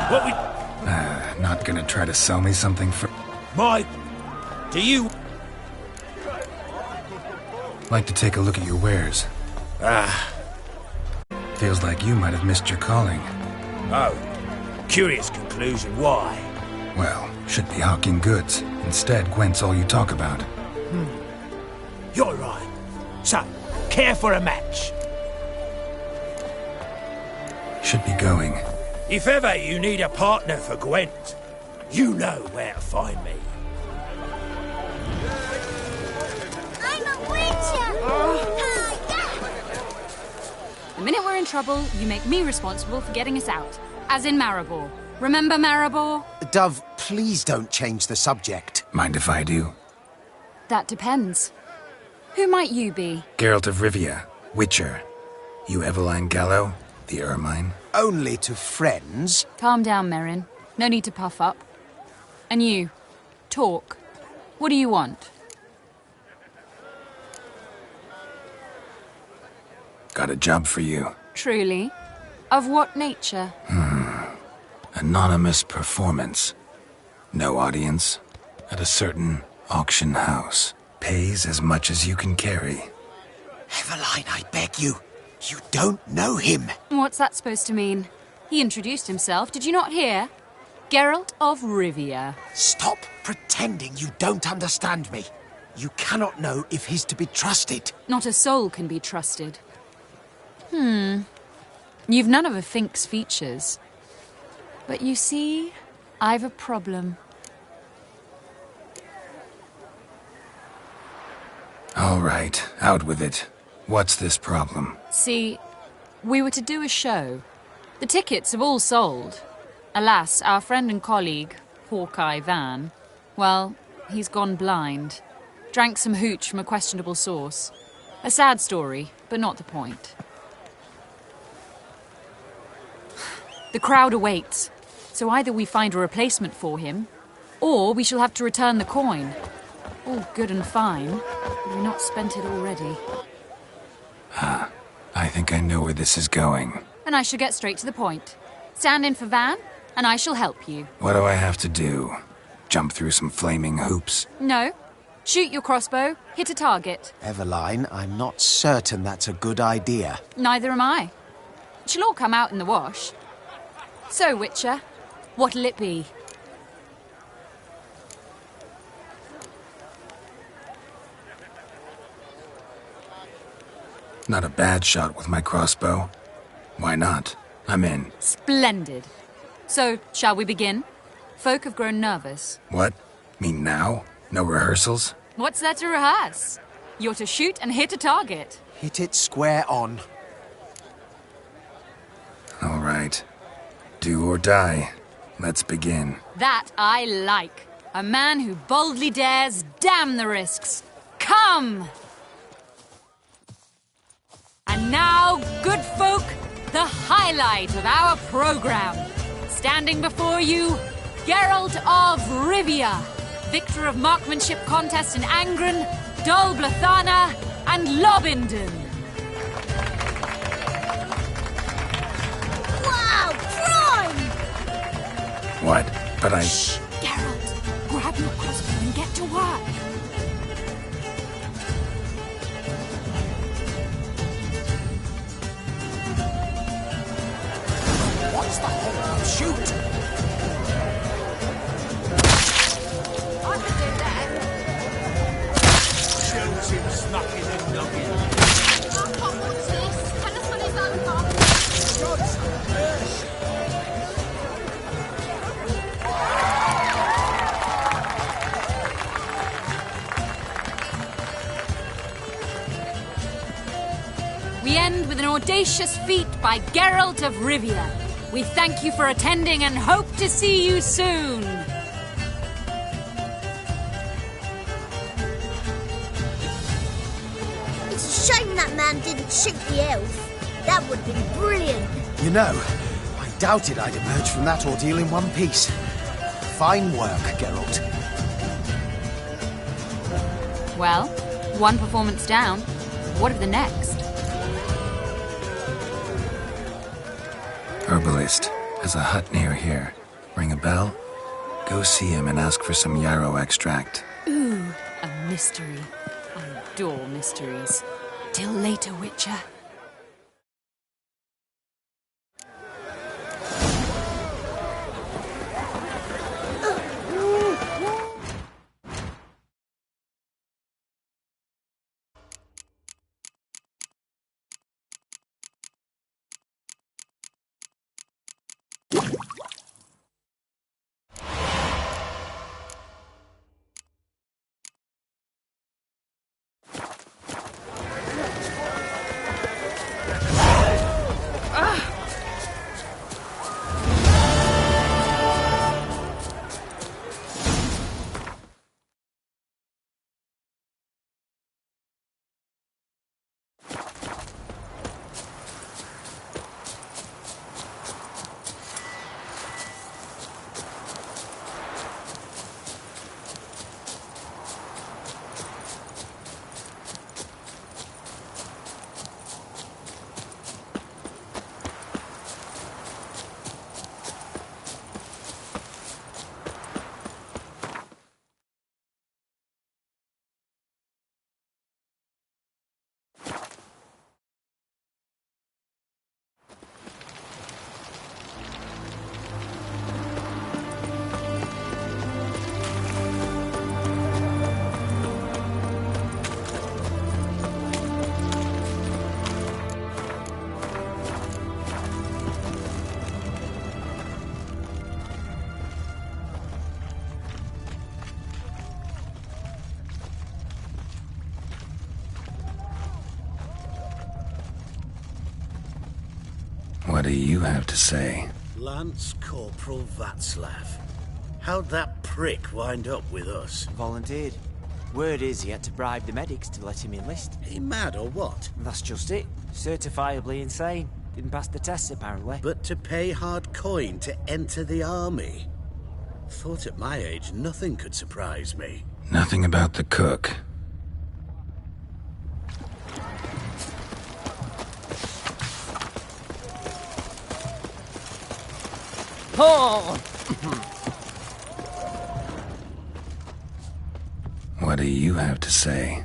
What we... Not gonna try to sell me something for... do you... Like to take a look at your wares. Feels like you might have missed your calling. Oh. Curious conclusion. Why? Well, should be hawking goods. Instead, Gwent's all you talk about. You're right. So, care for a match? Should be going. If ever you need a partner for Gwent, you know where to find me. I'm a witcher! The minute we're in trouble, you make me responsible for getting us out. As in Maribor. Remember Maribor? Dove, please don't change the subject. Mind if I do? That depends. Who might you be? Geralt of Rivia, Witcher. You Eveline Gallo, the Ermine? Only to friends. Calm down, Merrin. No need to puff up. And you, talk. What do you want? Got a job for you. Truly? Of what nature? Anonymous performance. No audience. At a certain auction house. Pays as much as you can carry. Eveline, I beg you. You don't know him. What's that supposed to mean? He introduced himself, did you not hear? Geralt of Rivia. Stop pretending you don't understand me. You cannot know if he's to be trusted. Not a soul can be trusted. You've none of a Fink's features. But you see, I've a problem. All right, out with it. What's this problem? See, we were to do a show. The tickets have all sold. Alas, our friend and colleague, Hawkeye Van, well, he's gone blind. Drank some hooch from a questionable source. A sad story, but not the point. The crowd awaits, so either we find a replacement for him, or we shall have to return the coin. All good and fine, but we've not spent it already. I think I know where this is going. And I shall get straight to the point. Stand in for Van, and I shall help you. What do I have to do? Jump through some flaming hoops? No. Shoot your crossbow, hit a target. Eveline, I'm not certain that's a good idea. Neither am I. It shall all come out in the wash. So, Witcher, what'll it be? Not a bad shot with my crossbow. Why not? I'm in. Splendid. So, shall we begin? Folk have grown nervous. What? Mean now? No rehearsals? What's there to rehearse? You're to shoot and hit a target. Hit it square on. All right. Do or die. Let's begin. That I like. A man who boldly dares, damn the risks. Come! And now, good folk, the highlight of our program. Standing before you, Geralt of Rivia, victor of marksmanship contests in Angren, Dol Blathana, and Lobindon. Wow, prime! What? But I... Shh, Geralt, grab your crossbow and get to work. What's the whole shoot? I could do that. Shoots him snucking and knocking. I can't watch this. Tell us when it's over. We end with an audacious feat by Geralt of Rivia. We thank you for attending and hope to see you soon. It's a shame that man didn't shoot the elf. That would have been brilliant. You know, I doubted I'd emerge from that ordeal in one piece. Fine work, Geralt. Well, one performance down. What of the next? Herbalist has a hut near here. Ring a bell? Go see him and ask for some yarrow extract. Ooh, a mystery. I adore mysteries. Till later, Witcher. What do you have to say? Lance Corporal Václav. How'd that prick wind up with us? Volunteered. Word is he had to bribe the medics to let him enlist. He mad or what? That's just it. Certifiably insane. Didn't pass the tests, apparently. But to pay hard coin to enter the army? Thought at my age nothing could surprise me. Nothing about the cook. Oh! What do you have to say?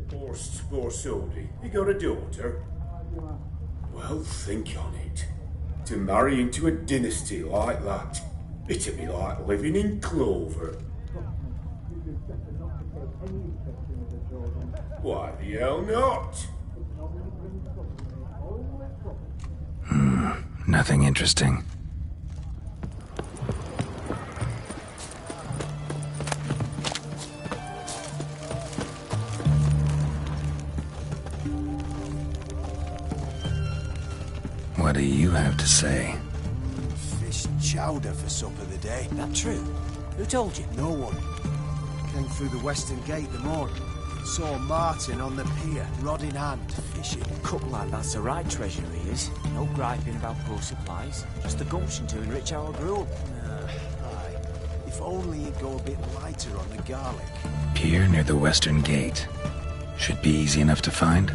Poor Sody. You got a daughter? Well, think on it. To marry into a dynasty like that, it'd be like living in clover. Why the hell not? Nothing interesting. What do you have to say? Fish chowder for supper the day. That true? Who told you? No one. Came through the western gate the morning. Saw Martin on the pier, rod in hand, fishing. Cook lad, that's the right treasure he is. No griping about poor supplies. Just the gumption to enrich our gruel. Aye. If only he'd go a bit lighter on the garlic. Pier near the western gate. Should be easy enough to find.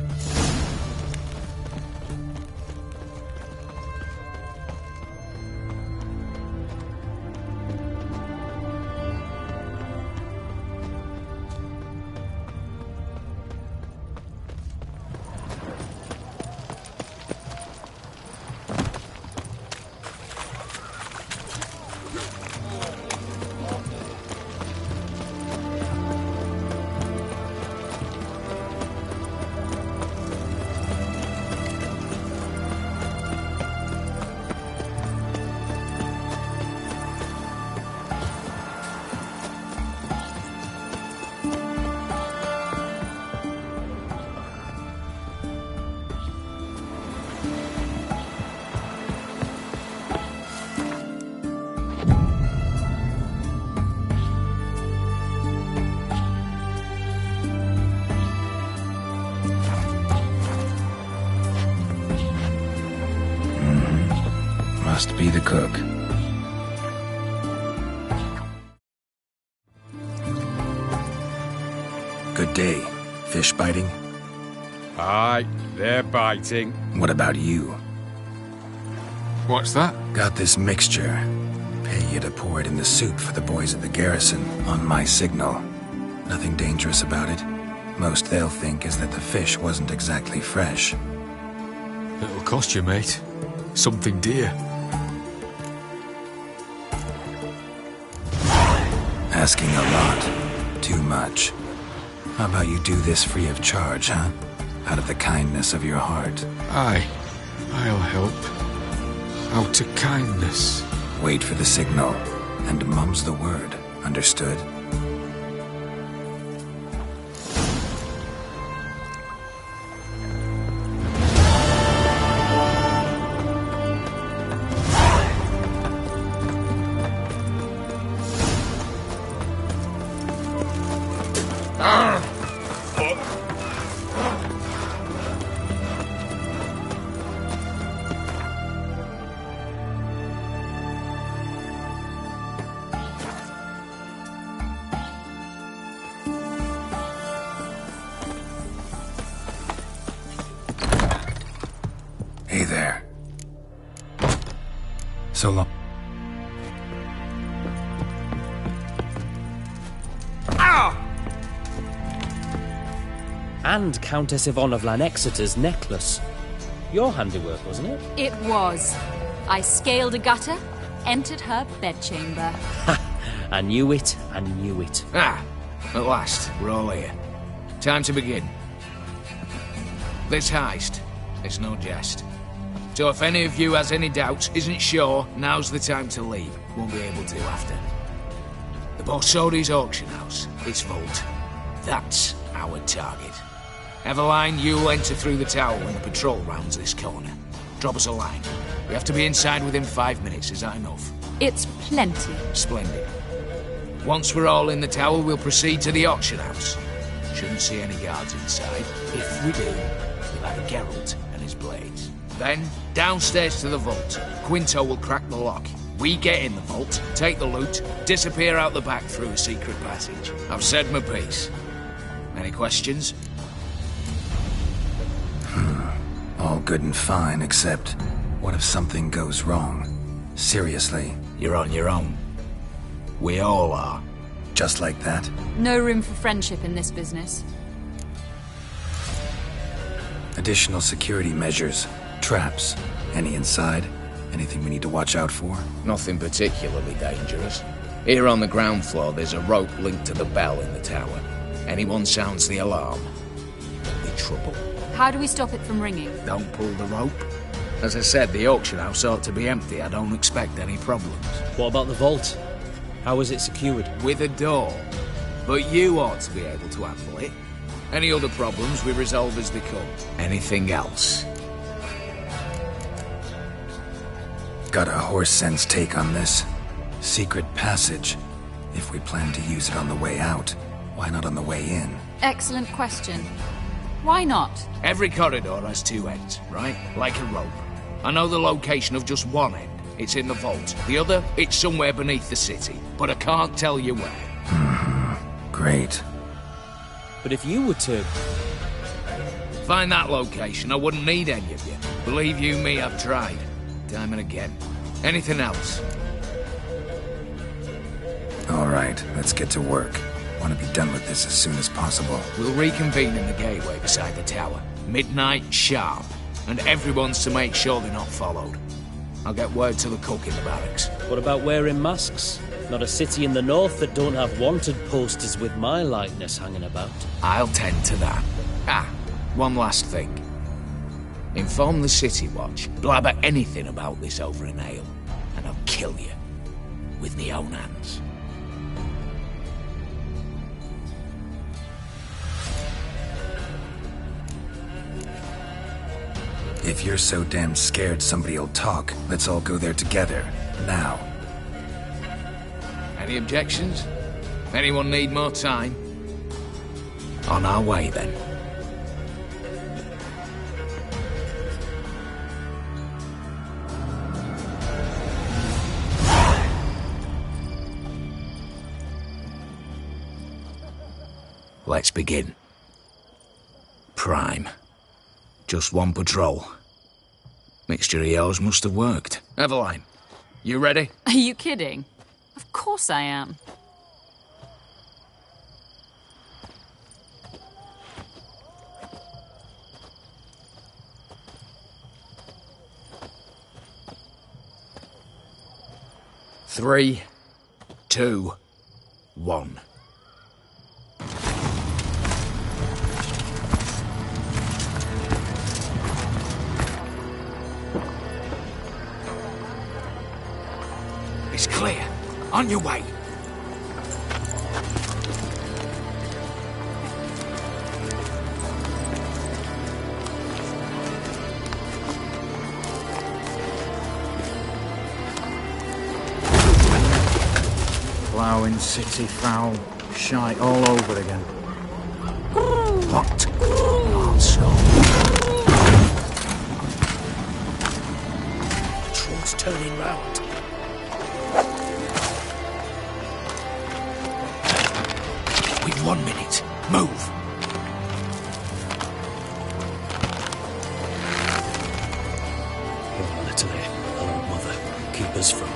Must be the cook. Good day. Fish biting? Aye, they're biting. What about you? What's that? Got this mixture. Pay you to pour it in the soup for the boys at the garrison, on my signal. Nothing dangerous about it. Most they'll think is that the fish wasn't exactly fresh. It'll cost you, mate. Something dear. Asking a lot. Too much. How about you do this free of charge, huh? Out of the kindness of your heart. Aye. I'll help. Out of kindness. Wait for the signal, and mum's the word. Understood? Hey there. So long. And Countess Yvonne of Lanexeter's necklace. Your handiwork, wasn't it? It was. I scaled a gutter, entered her bedchamber. I knew it, I knew it. At last, we're all here. Time to begin. This heist, it's no jest. So if any of you has any doubts, isn't sure, now's the time to leave. Won't be able to after. The Borsodi's auction house, its vault. That's our target. Eveline, you'll enter through the tower when the patrol rounds this corner. Drop us a line. We have to be inside within 5 minutes, is that enough? It's plenty. Splendid. Once we're all in the tower, we'll proceed to the auction house. Shouldn't see any guards inside. If we do, we'll have Geralt and his blades. Then, downstairs to the vault. Quinto will crack the lock. We get in the vault, take the loot, disappear out the back through a secret passage. I've said my piece. Any questions? All good and fine, except what if something goes wrong? Seriously. You're on your own. We all are. Just like that? No room for friendship in this business. Additional security measures. Traps. Any inside? Anything we need to watch out for? Nothing particularly dangerous. Here on the ground floor, there's a rope linked to the bell in the tower. Anyone sounds the alarm, there'll be trouble. How do we stop it from ringing? Don't pull the rope. As I said, the auction house ought to be empty. I don't expect any problems. What about the vault? How is it secured? With a door. But you ought to be able to handle it. Any other problems we resolve as they come. Anything else? Got a horse sense take on this. Secret passage. If we plan to use it on the way out, why not on the way in? Excellent question. Why not? Every corridor has two ends, right? Like a rope. I know the location of just one end. It's in the vault. The other, it's somewhere beneath the city. But I can't tell you where. Great. But if you were to... find that location, I wouldn't need any of you. Believe you me, I've tried. Time and again. Anything else? All right, let's get to work. Want to be done with this as soon as possible. We'll reconvene in the gateway beside the tower. Midnight sharp. And everyone's to make sure they're not followed. I'll get word to the cook in the barracks. What about wearing masks? Not a city in the north that don't have wanted posters with my likeness hanging about. I'll tend to that. One last thing. Inform the City Watch. Blabber anything about this over an ale, and I'll kill you. With my own hands. If you're so damn scared somebody'll talk, let's all go there together. Now. Any objections? Anyone need more time? On our way, then. Let's begin. Prime. Just one patrol. Mixture of yours must have worked. Eveline, you ready? Are you kidding? Of course I am. Three, 2, 1. It's clear. On your way. Ploughing, city foul, shite all over again. What? Also. Troll's turning round. We've 1 minute. Move. Oh, Natalie, oh, mother, keep us from...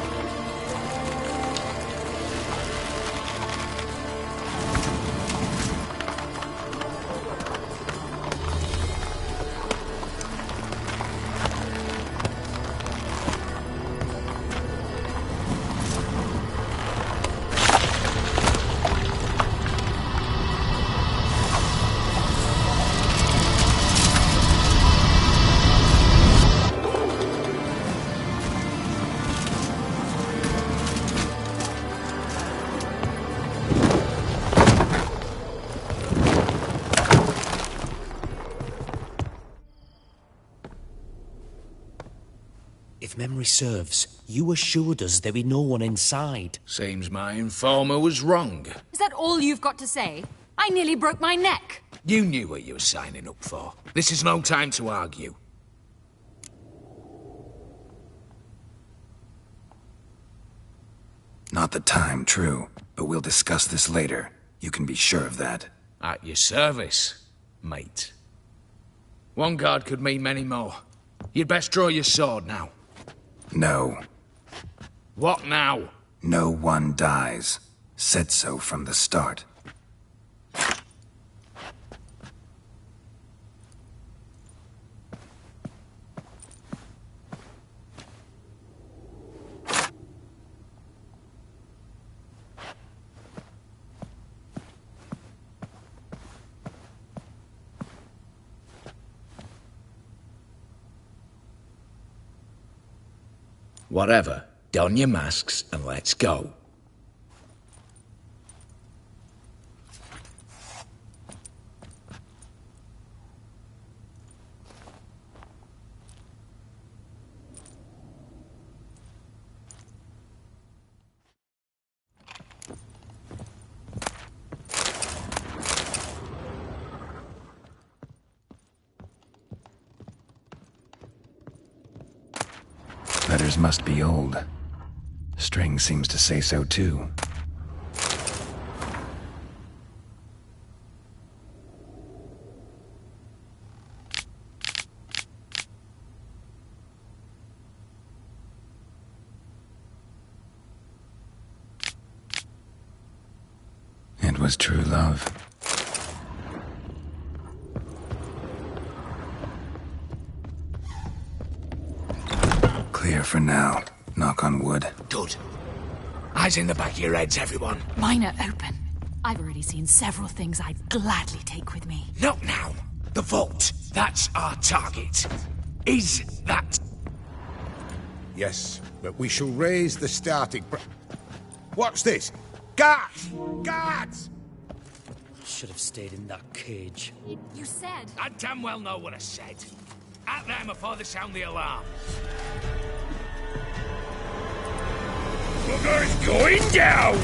If memory serves, you assured us there be no one inside. Seems my informer was wrong. Is that all you've got to say? I nearly broke my neck. You knew what you were signing up for. This is no time to argue. Not the time, true. But we'll discuss this later. You can be sure of that. At your service, mate. One guard could mean many more. You'd best draw your sword now. No. What now? No one dies. Said so from the start. Whatever. Don your masks and let's go. Letters must be old. String seems to say so too. It was true love. Clear for now. Knock on wood. Good. Eyes in the back of your heads, everyone. Mine are open. I've already seen several things I'd gladly take with me. Not now. The vault. That's our target. Is that... Yes, but we shall raise the starting What's this? Guards! Guards! Should have stayed in that cage. You said... I damn well know what I said. At them before they sound the alarm. Booger's going down!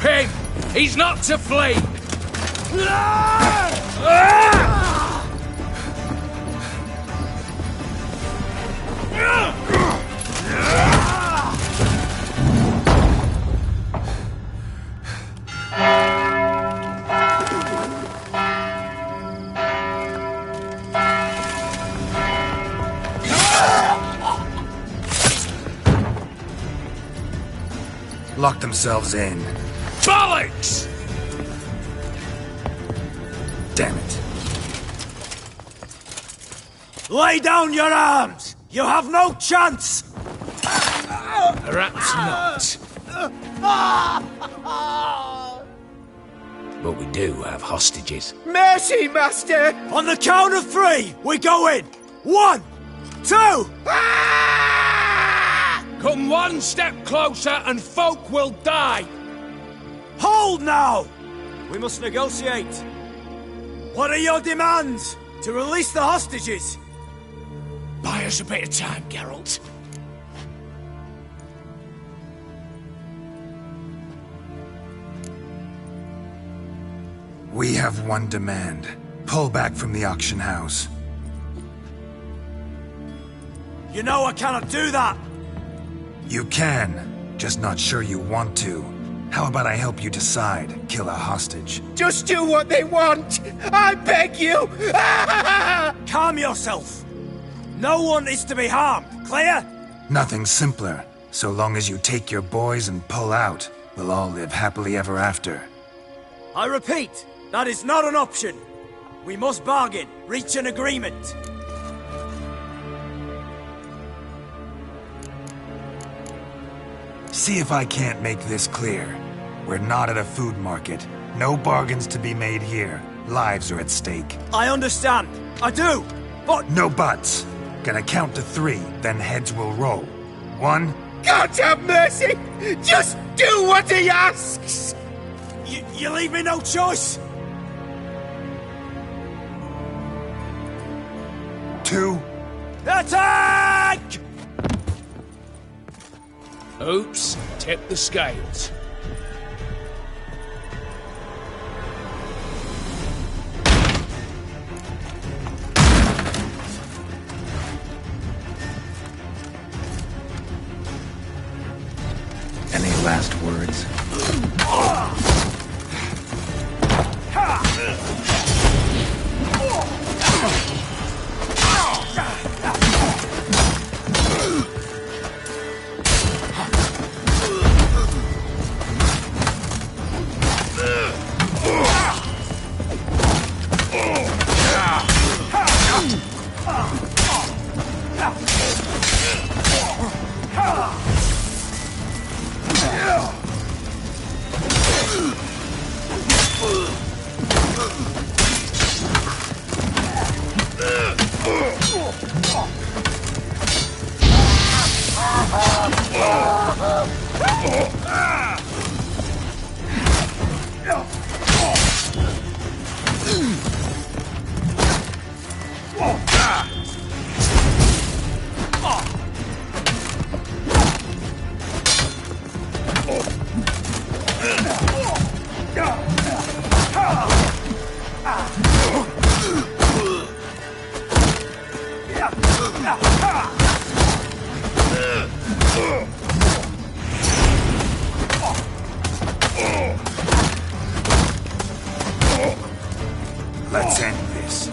him! He's not to flee! Lock themselves in. Bollocks! Damn it. Lay down your arms! You have no chance! Perhaps not. But we do have hostages. Mercy, Master! On the count of 3, we go in! 1, 2... Come one step closer and folk will die! Hold now! We must negotiate. What are your demands? To release the hostages? Buy us a bit of time, Geralt. We have one demand. Pull back from the auction house. You know I cannot do that! You can, just not sure you want to. How about I help you decide? Kill a hostage. Just do what they want! I beg you! Calm yourself! No one is to be harmed, clear? Nothing simpler. So long as you take your boys and pull out, we'll all live happily ever after. I repeat, that is not an option. We must bargain, reach an agreement. See if I can't make this clear. We're not at a food market. No bargains to be made here. Lives are at stake. I understand. I do. But... No buts. Gonna count to 3, then heads will roll. 1... God have mercy! Just do what he asks! You leave me no choice! 2... Attack! Oops, tip the scales. Any last words? Let's end this.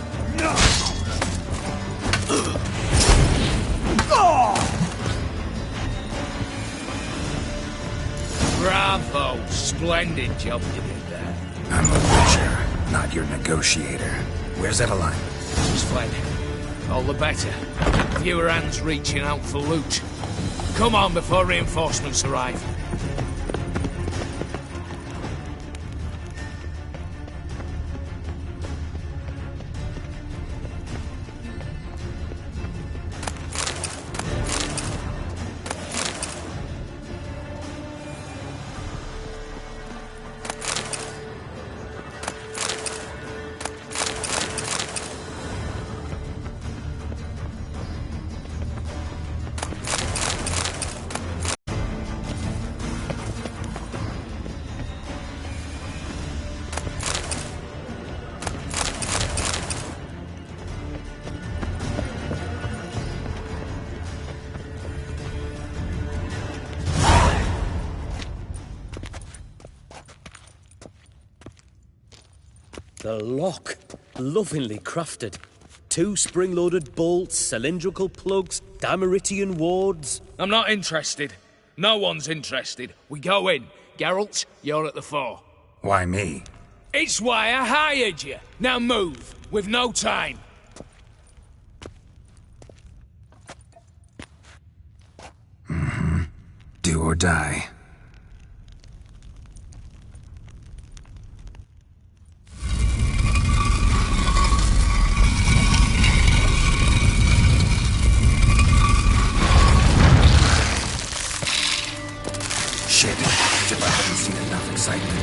Bravo! Splendid job you did there. I'm a butcher, not your negotiator. Where's Eveline? She's fled. All the better. Fewer hands reaching out for loot. Come on before reinforcements arrive. The lock. Lovingly crafted. 2 spring-loaded bolts, cylindrical plugs, Dameritian wards. I'm not interested. No one's interested. We go in. Geralt, you're at the fore. Why me? It's why I hired you. Now move. We've no time. Do or die. Shit. As if I haven't seen enough excitement.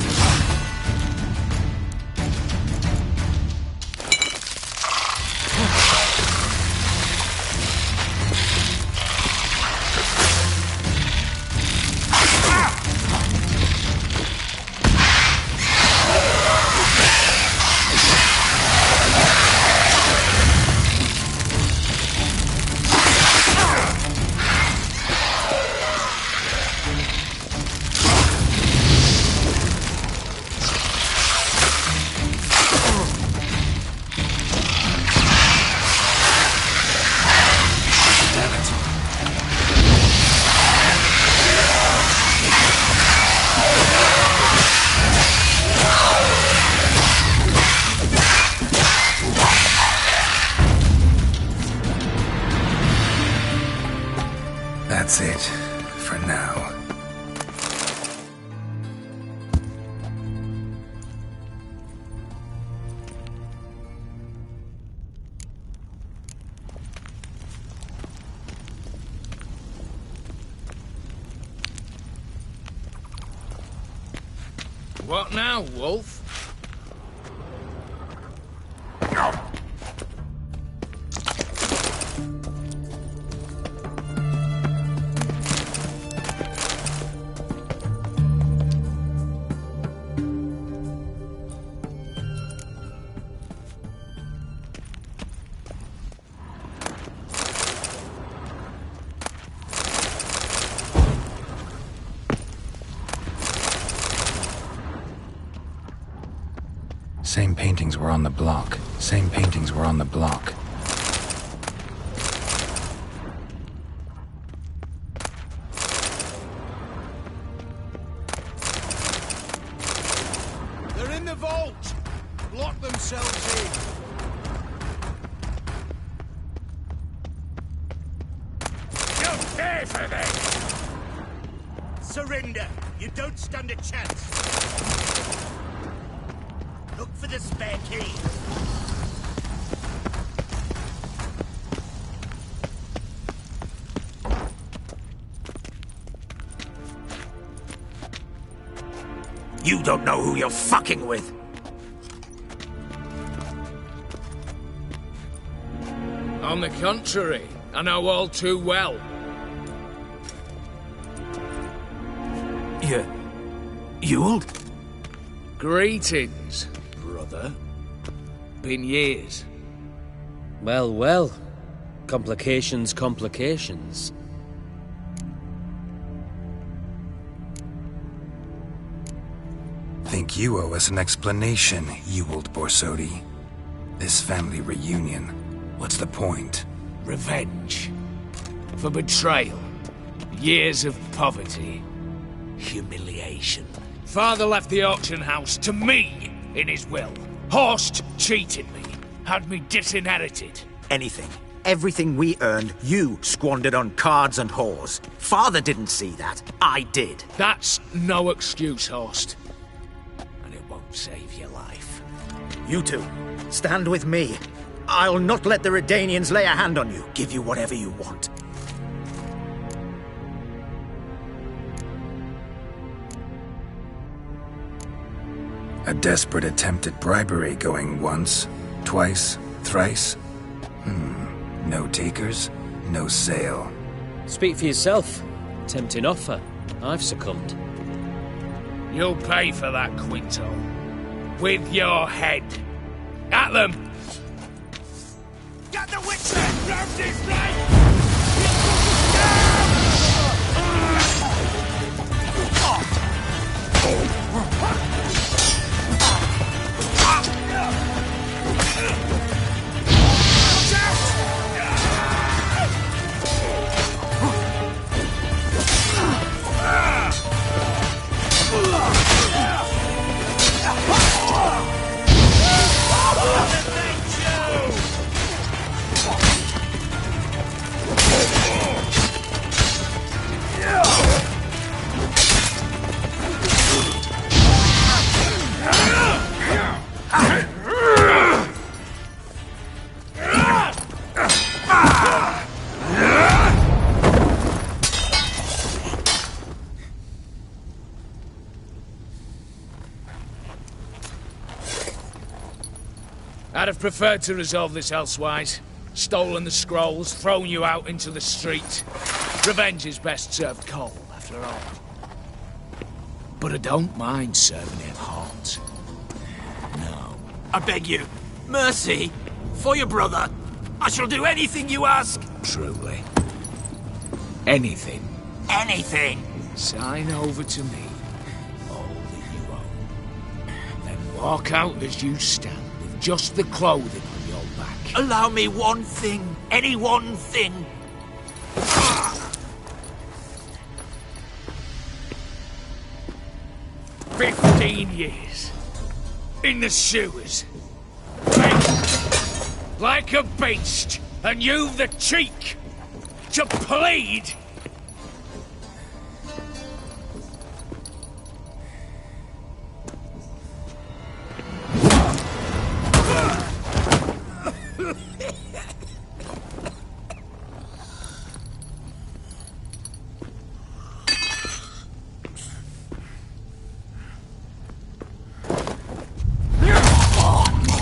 That's it, for now. What now, Wolf? Same paintings were on the block. Same paintings were on the block. They're in the vault! Lock themselves in! You'll pay for them! Surrender! You don't stand a chance! Look for the spare key. You don't know who you're fucking with. On the contrary, I know all too well. You old? Greetings, brother. Been years. Well, well. Complications, complications. Think you owe us an explanation, you old Borsodi. This family reunion, what's the point? Revenge. For betrayal. Years of poverty. Humiliation. Father left the auction house to me in his will. Horst cheated me. Had me disinherited. Anything. Everything we earned, you squandered on cards and whores. Father didn't see that. I did. That's no excuse, Horst. And it won't save your life. You two, stand with me. I'll not let the Redanians lay a hand on you. Give you whatever you want. A desperate attempt at bribery going once, twice, thrice. No takers, no sale. Speak for yourself. Tempting offer. I've succumbed. You'll pay for that, Quinto. With your head. At them! Get the witch round his leg! have preferred to resolve this elsewise. Stolen the scrolls, thrown you out into the street. Revenge is best served cold, after all. But I don't mind serving it hot. No. I beg you, mercy, for your brother. I shall do anything you ask. Truly. Anything. Anything. Sign over to me all that you own. Then walk out as you stand with just the clothing on your back. Allow me one thing. Any one thing. 15 years. In the sewers. Like a beast. And you've the cheek to plead.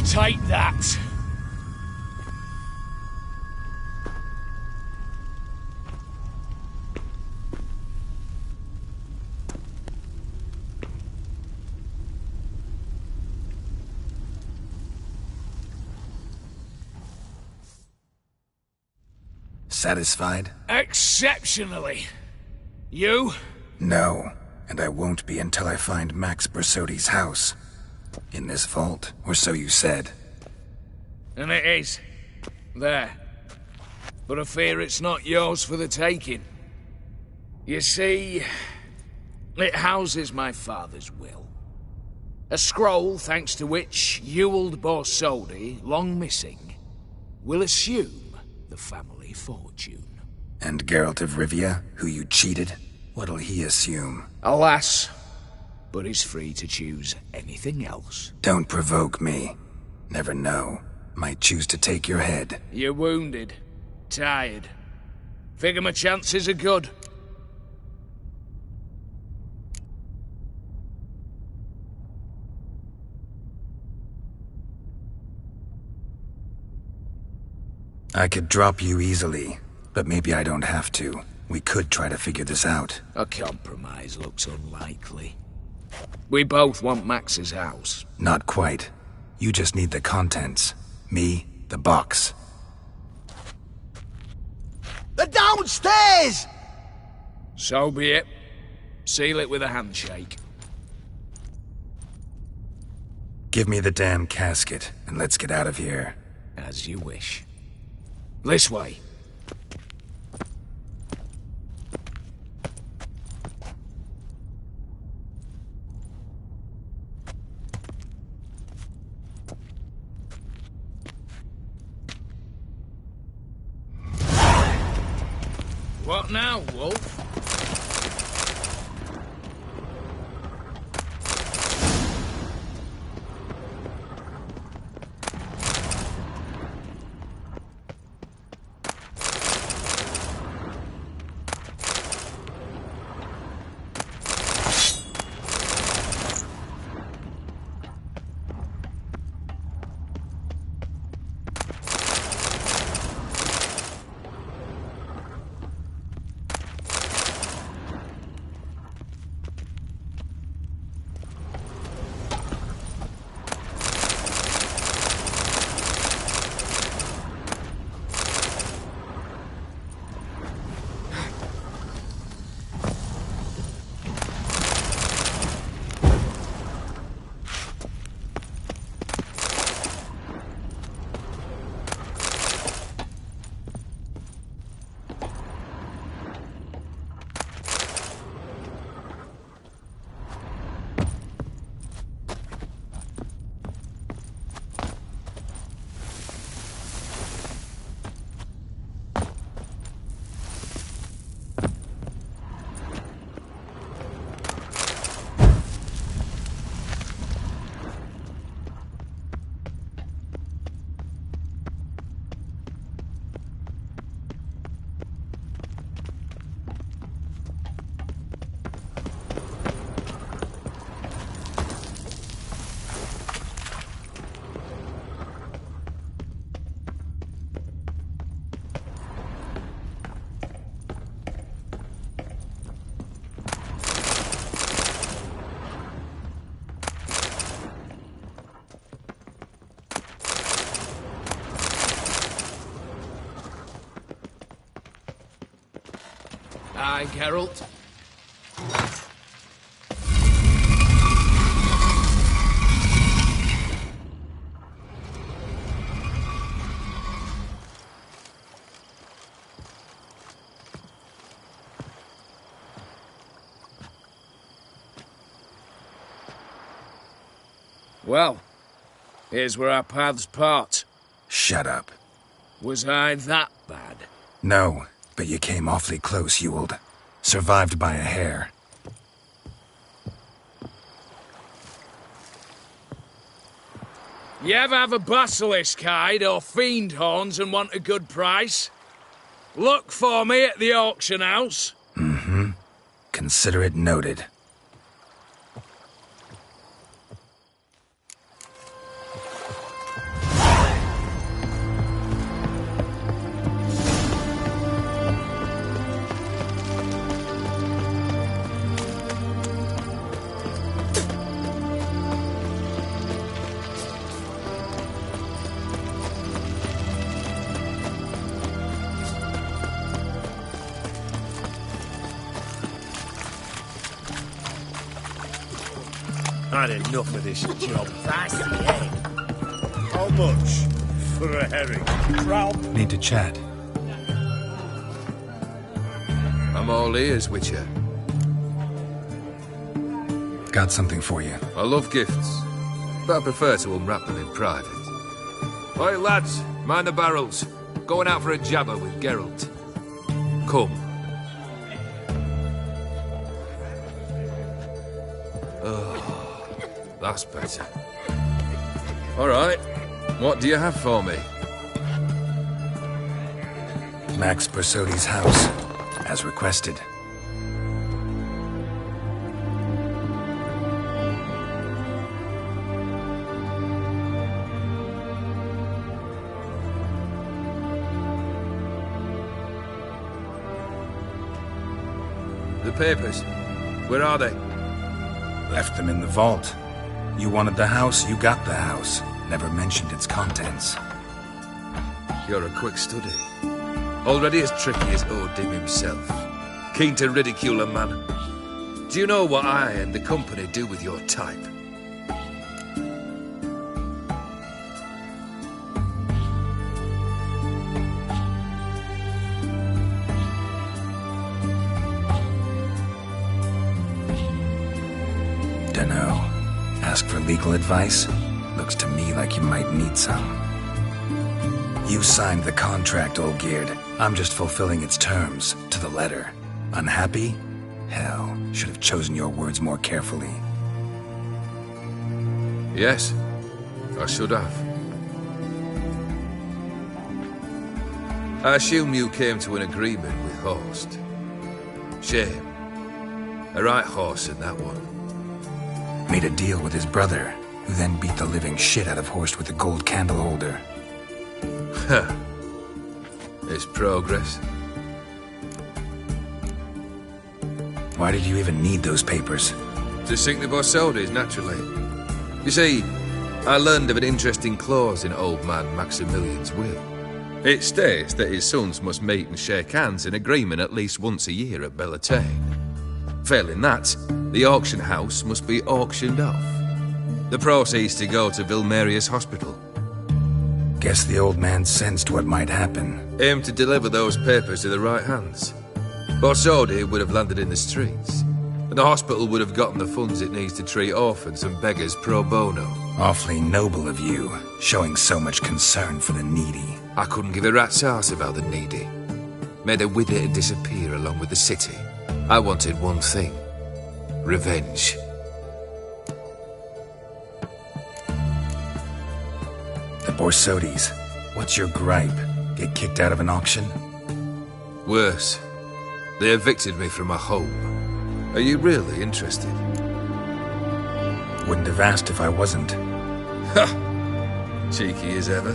Take that. Satisfied? Exceptionally. You? No, and I won't be until I find Max Bersodi's house. In this vault, or so you said. And it is. There. But I fear it's not yours for the taking. You see, it houses my father's will. A scroll thanks to which Ewald Borsodi, long missing, will assume the family fortune. And Geralt of Rivia, who you cheated, what'll he assume? Alas, but he's free to choose anything else. Don't provoke me. Never know. Might choose to take your head. You're wounded. Tired. Figure my chances are good. I could drop you easily, but maybe I don't have to. We could try to figure this out. A compromise looks unlikely. We both want Max's house. Not quite. You just need the contents. Me, the box. They're downstairs! So be it. Seal it with a handshake. Give me the damn casket, and let's get out of here. As you wish. This way. What now, Wolf? Aye, Geralt. Well, here's where our paths part. Shut up. Was I that bad? No, but you came awfully close, Ewald. Survived by a hair. You ever have a basilisk hide or fiend horns and want a good price? Look for me at the auction house. Mm-hmm. Consider it noted. Had enough of this job. That's the egg. How much for a herring? Need to chat. I'm all ears, Witcher. Got something for you. I love gifts, but I prefer to unwrap them in private. Oi, lads, mind the barrels. Going out for a jabber with Geralt. Come. Oh, that's better. All right, what do you have for me? Max Bersodi's house, as requested. The papers, where are they? Left them in the vault. You wanted the house, you got the house. Never mentioned its contents. You're a quick study. Already as tricky as Odin himself. Keen to ridicule a man. Do you know what I and the company do with your type? Dunno. Ask for legal advice? Looks to me like you might need some. You signed the contract, Olgierd. I'm just fulfilling its terms, to the letter. Unhappy? Hell, should have chosen your words more carefully. Yes, I should have. I assume you came to an agreement with Horst. Shame. A right horse in that one. Made a deal with his brother, who then beat the living shit out of Horst with a gold candle holder. Huh. It's progress. Why did you even need those papers? To sink the Borsodis, naturally. You see, I learned of an interesting clause in old man Maximilian's will. It states that his sons must meet and shake hands in agreement at least once a year at Bellatane. Failing that, the auction house must be auctioned off. The proceeds to go to Vilmeria's hospital. Guess the old man sensed what might happen. Aimed to deliver those papers to the right hands. Borsodi would have landed in the streets, and the hospital would have gotten the funds it needs to treat orphans and beggars pro bono. Awfully noble of you, showing so much concern for the needy. I couldn't give a rat's ass about the needy. Made her wither and disappear along with the city. I wanted one thing. Revenge. The Borsodis. What's your gripe? Get kicked out of an auction? Worse. They evicted me from my home. Are you really interested? Wouldn't have asked if I wasn't. Ha! Cheeky as ever.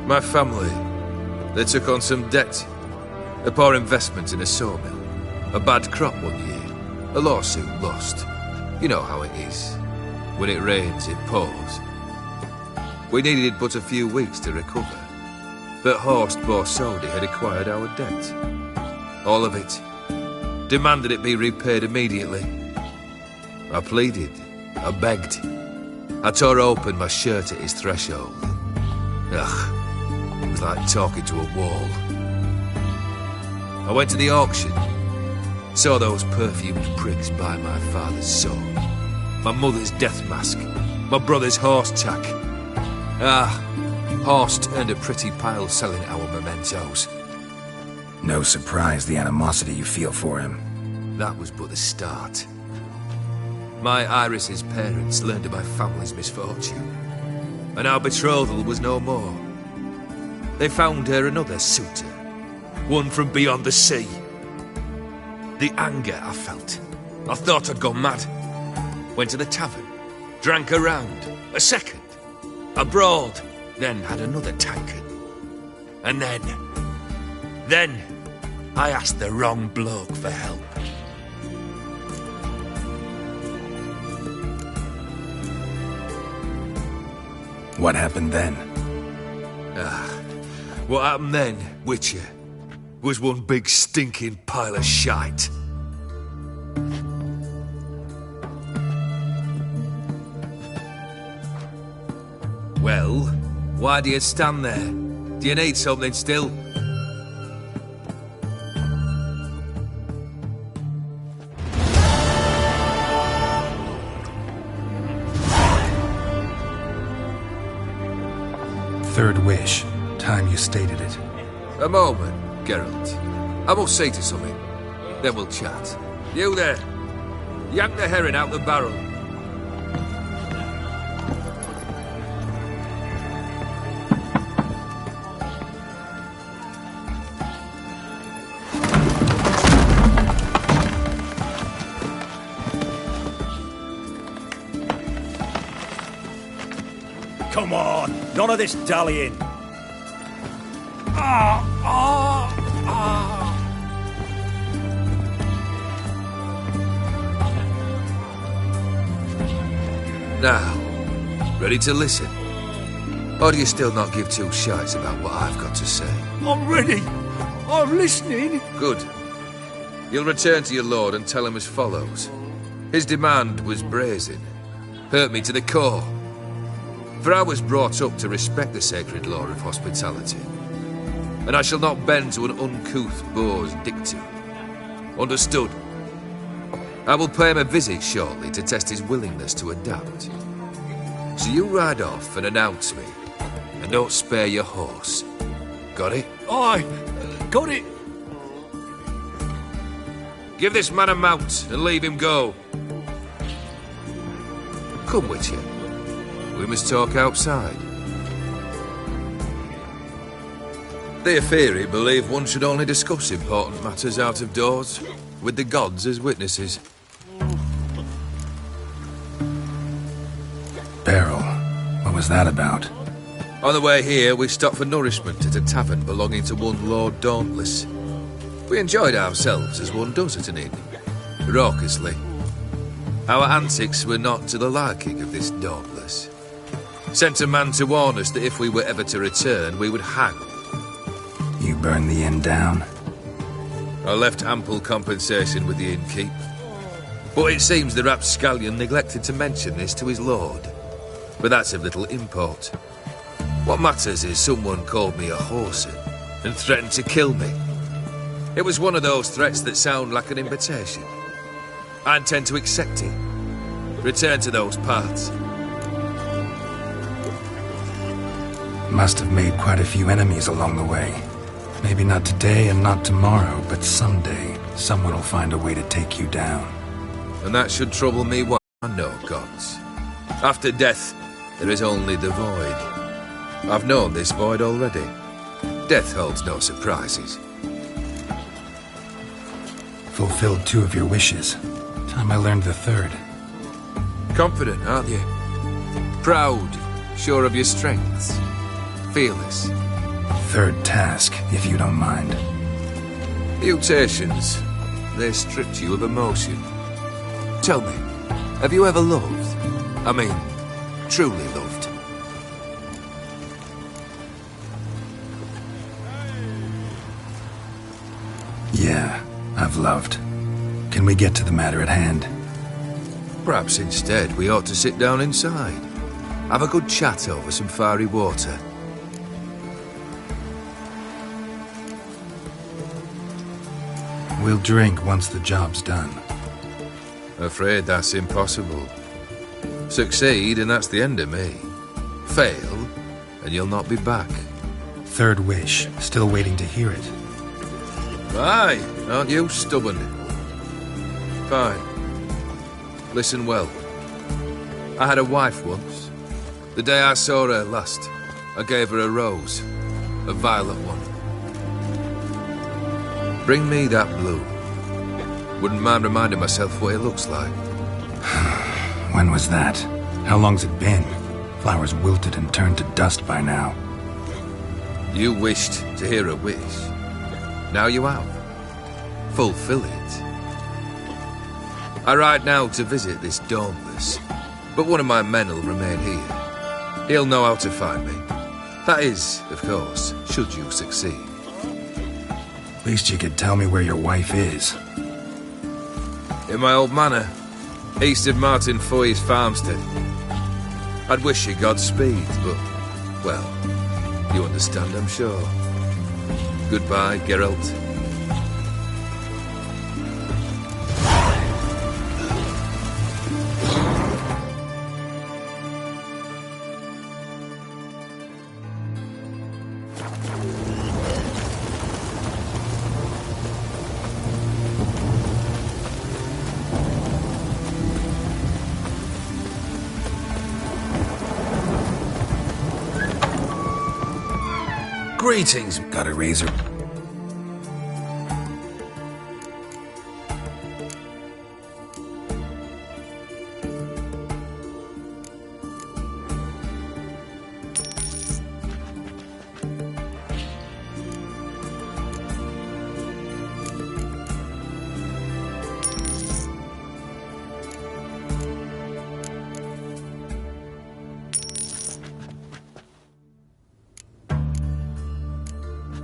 My family, they took on some debt. A poor investment in a sawmill. A bad crop one year. A lawsuit lost. You know how it is. When it rains, it pours. We needed but a few weeks to recover. But Horst Borsodi had acquired our debt. All of it. Demanded it be repaid immediately. I pleaded. I begged. I tore open my shirt at his threshold. Ugh. It was like talking to a wall. I went to the auction. Saw those perfumed pricks buy my father's sword, my mother's death mask, my brother's horse tack. Horse turned a pretty pile selling our mementos. No surprise the animosity you feel for him. That was but the start. My Iris's parents learned of my family's misfortune, and our betrothal was no more. They found her another suitor, one from beyond the sea. The anger I felt. I thought I'd gone mad. Went to the tavern, drank a round, a second, abroad, then had another tankard. And then I asked the wrong bloke for help. What happened then? What happened then, Witcher, was one big stinking pile of shite. Well, why do you stand there? Do you need something still? Third wish. Time you stated it. A moment, Geralt. I must say to something. Then we'll chat. You there. Yank the herring out the barrel. Come on, none of this dallying. Now, ready to listen? Or do you still not give two shites about what I've got to say? I'm ready. I'm listening. Good. You'll return to your lord and tell him as follows. His demand was brazen. Hurt me to the core. For I was brought up to respect the sacred law of hospitality. And I shall not bend to an uncouth boor's dictum. Understood? I will pay him a visit shortly to test his willingness to adapt. So you ride off and announce me. And don't spare your horse. Got it? Aye, got it. Give this man a mount and leave him go. Come, Witcher. We must talk outside. The Aetheri believe one should only discuss important matters out of doors, with the gods as witnesses. Beryl, what was that about? On the way here, we stopped for nourishment at a tavern belonging to one Lord Dauntless. We enjoyed ourselves as one does at an inn, raucously. Our antics were not to the liking of this Dauntless. Sent a man to warn us that if we were ever to return, we would hang. You burned the inn down? I left ample compensation with the innkeep. But it seems the rapscallion neglected to mention this to his lord. But that's of little import. What matters is someone called me a whoreson and threatened to kill me. It was one of those threats that sound like an invitation. I intend to accept it. Return to those parts. Must have made quite a few enemies along the way. Maybe not today and not tomorrow, but someday someone will find a way to take you down. And that should trouble me what I know, gods. After death, there is only the void. I've known this void already. Death holds no surprises. Fulfilled 2 of your wishes. Time I learned the 3rd. Confident, aren't you? Proud, sure of your strengths. Fearless. 3rd task, if you don't mind. Mutations. They stripped you of emotion. Tell me, have you ever loved? I mean, truly loved? Yeah, I've loved. Can we get to the matter at hand? Perhaps instead we ought to sit down inside. Have a good chat over some fiery water. We'll drink once the job's done. Afraid that's impossible. Succeed and that's the end of me. Fail and you'll not be back. Third wish. Still waiting to hear it. Aye, aren't you stubborn? Fine. Listen well. I had a wife once. The day I saw her last, I gave her a rose. A violet one. Bring me that blue. Wouldn't mind reminding myself what it looks like. When was that? How long's it been? Flowers wilted and turned to dust by now. You wished to hear a wish. Now you have. Fulfill it. I ride now to visit this Dauntless, but one of my men will remain here. He'll know how to find me. That is, of course, should you succeed. Least you could tell me where your wife is. In my old manor, east of Martin Foy's farmstead. I'd wish you Godspeed, but, well, you understand, I'm sure. Goodbye, Geralt. Greetings. Got a razor.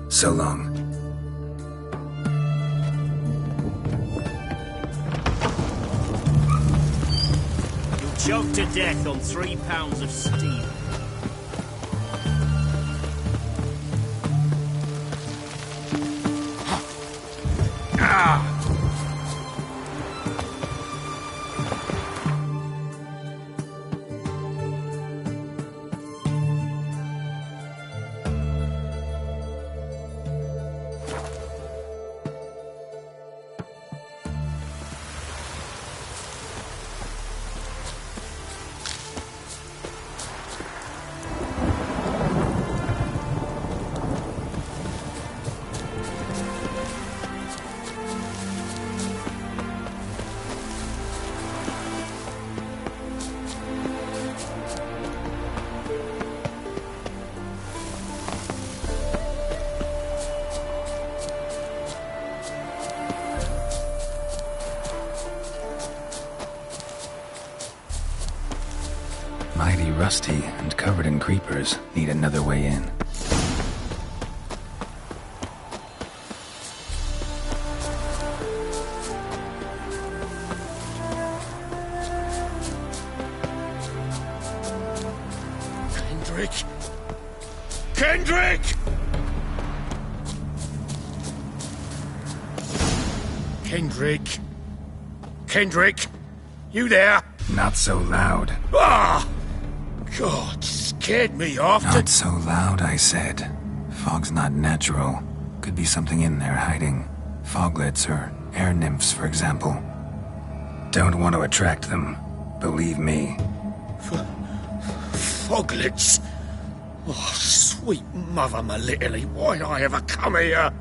So long. You'll choke to death on 3 pounds of steel. Ah! Mighty rusty and covered in creepers. Need another way in. Kendrick! Kendrick! Kendrick! Kendrick! You there? Not so loud. Ah! God, scared me off. Not so loud, I said. Fog's not natural. Could be something in there hiding. Foglets or air nymphs, for example. Don't want to attract them. Believe me. Foglets? Oh, sweet mother Melitterly, why'd I ever come here?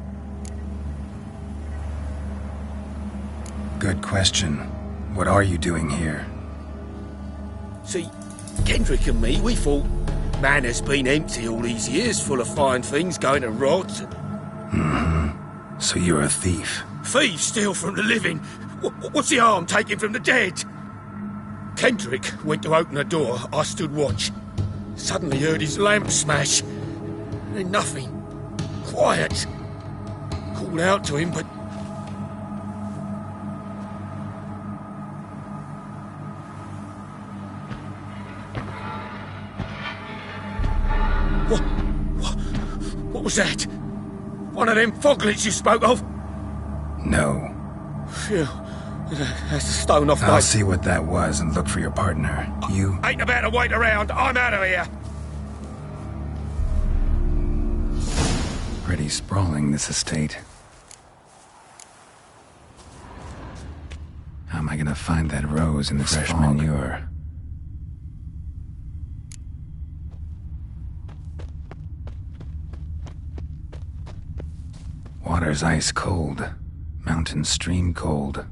Good question. What are you doing here? See, Kendrick and me, we thought Manor's been empty all these years, full of fine things going to rot. Mm-hmm. So you're a thief. Thieves steal from the living. What's the harm taking from the dead? Kendrick went to open the door. I stood watch. Suddenly heard his lamp smash. Then nothing. Quiet. Called out to him, but What was that? One of them foglets you spoke of? No. Phew. That's a stone off I'll my... see what that was and look for your partner. You... Ain't about to wait around. I'm out of here. Pretty sprawling, this estate. How am I gonna find that rose in the fresh manure? Water's ice cold. Mountain stream cold.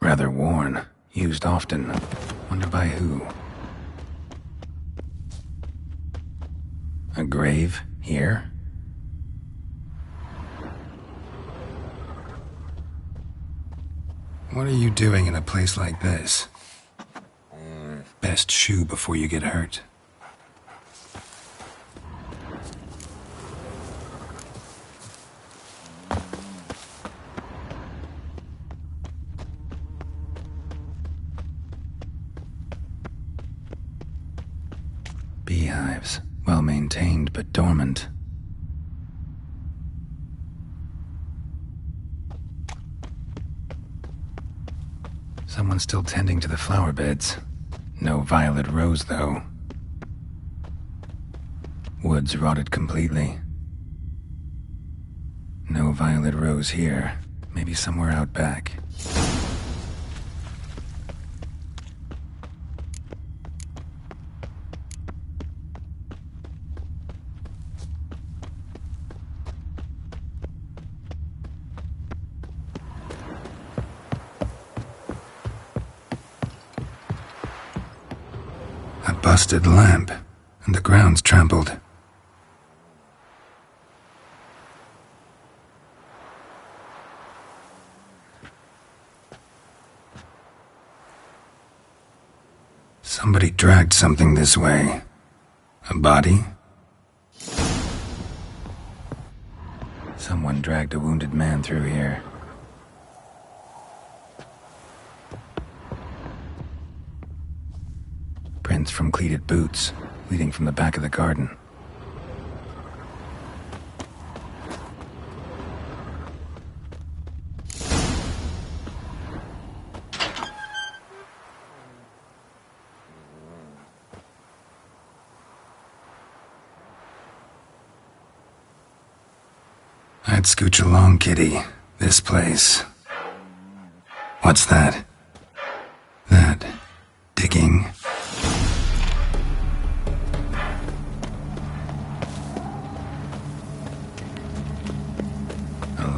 Rather worn. Used often. Wonder by who? A grave here? What are you doing in a place like this? Best shoe before you get hurt. Beehives, well maintained but dormant. Someone's still tending to the flower beds. No violet rose, though. Woods rotted completely. No violet rose here. Maybe somewhere out back. Busted lamp, and the ground's trampled. Somebody dragged something this way. A body? Someone dragged a wounded man through here. Prints from cleated boots, leading from the back of the garden. I'd scooch along, kitty. This place. What's that? That... digging...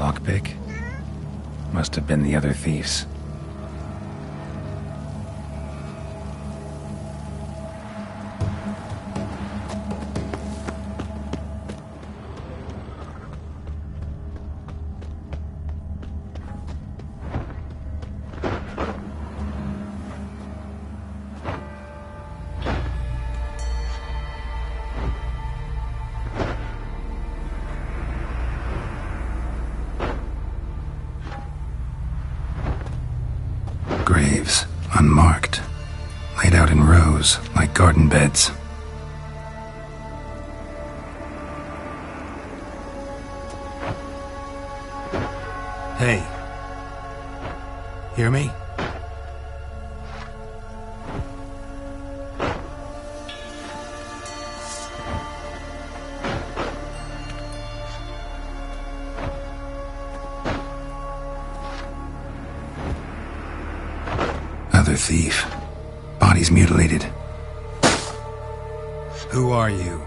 lockpick? Must have been the other thieves. Graves, unmarked, laid out in rows like garden beds. Hey. Hear me? Other thief. Body's mutilated. Who are you?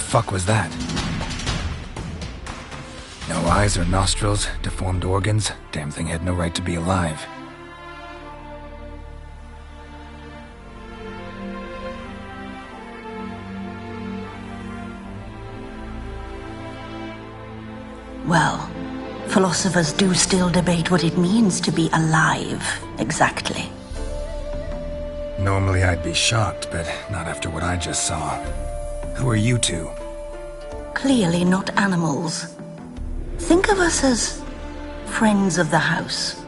fuck was that? No eyes or nostrils, deformed organs. Damn thing had no right to be alive. Well, philosophers do still debate what it means to be alive, exactly. Normally I'd be shocked, but not after what I just saw. Who are you two? Clearly not animals. Think of us as friends of the house.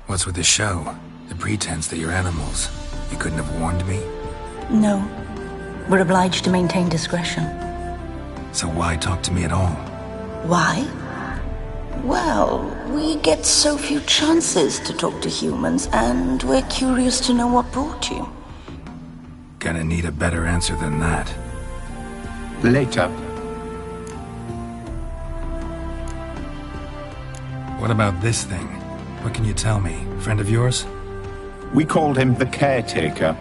What's with the show? The pretense that you're animals. You couldn't have warned me? No. We're obliged to maintain discretion. So why talk to me at all? Why? Well, we get so few chances to talk to humans, and we're curious to know what brought you. Gonna need a better answer than that. Later. What about this thing? What can you tell me? Friend of yours? We called him the Caretaker.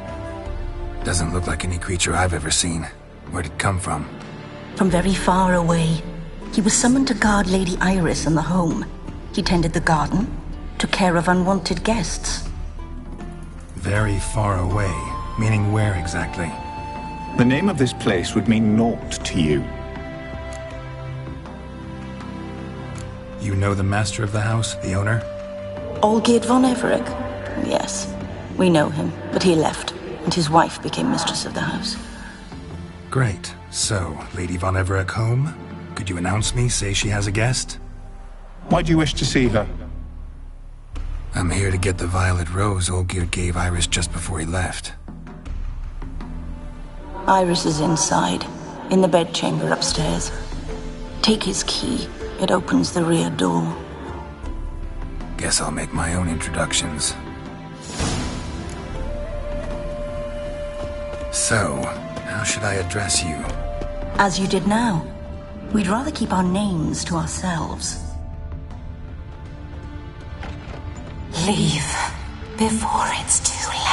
Doesn't look like any creature I've ever seen. Where'd it come from? From very far away. He was summoned to guard Lady Iris and the home. He tended the garden, took care of unwanted guests. Very far away? Meaning where exactly? The name of this place would mean naught to you. You know the master of the house, the owner? Olgierd von Everec? Yes, we know him, but he left, and his wife became mistress of the house. Great. So, Lady von Everec home? Could you announce me, say she has a guest? Why do you wish to see her? I'm here to get the violet rose Olgierd gave Iris just before he left. Iris is inside, in the bedchamber upstairs. Take his key. It opens the rear door. Guess I'll make my own introductions. So, how should I address you? As you did now. We'd rather keep our names to ourselves. Leave before it's too late.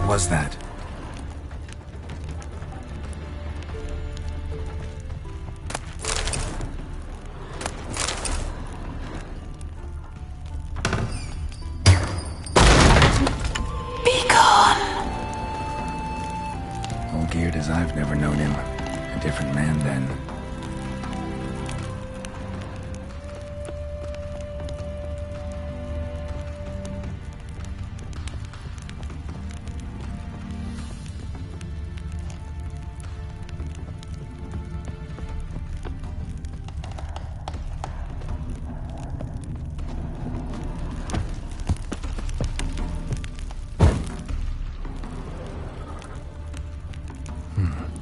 Was that? Be gone. Olgierd as I've never known him. A different man then.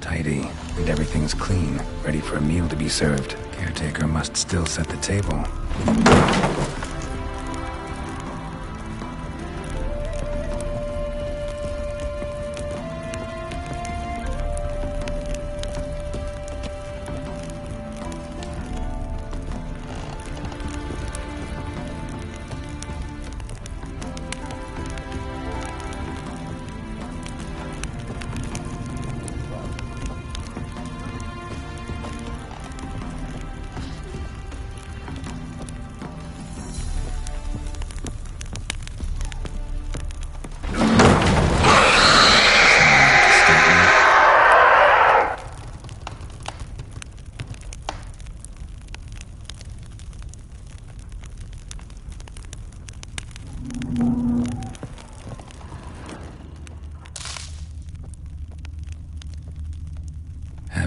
Tidy, and everything's clean, ready for a meal to be served. Caretaker must still set the table.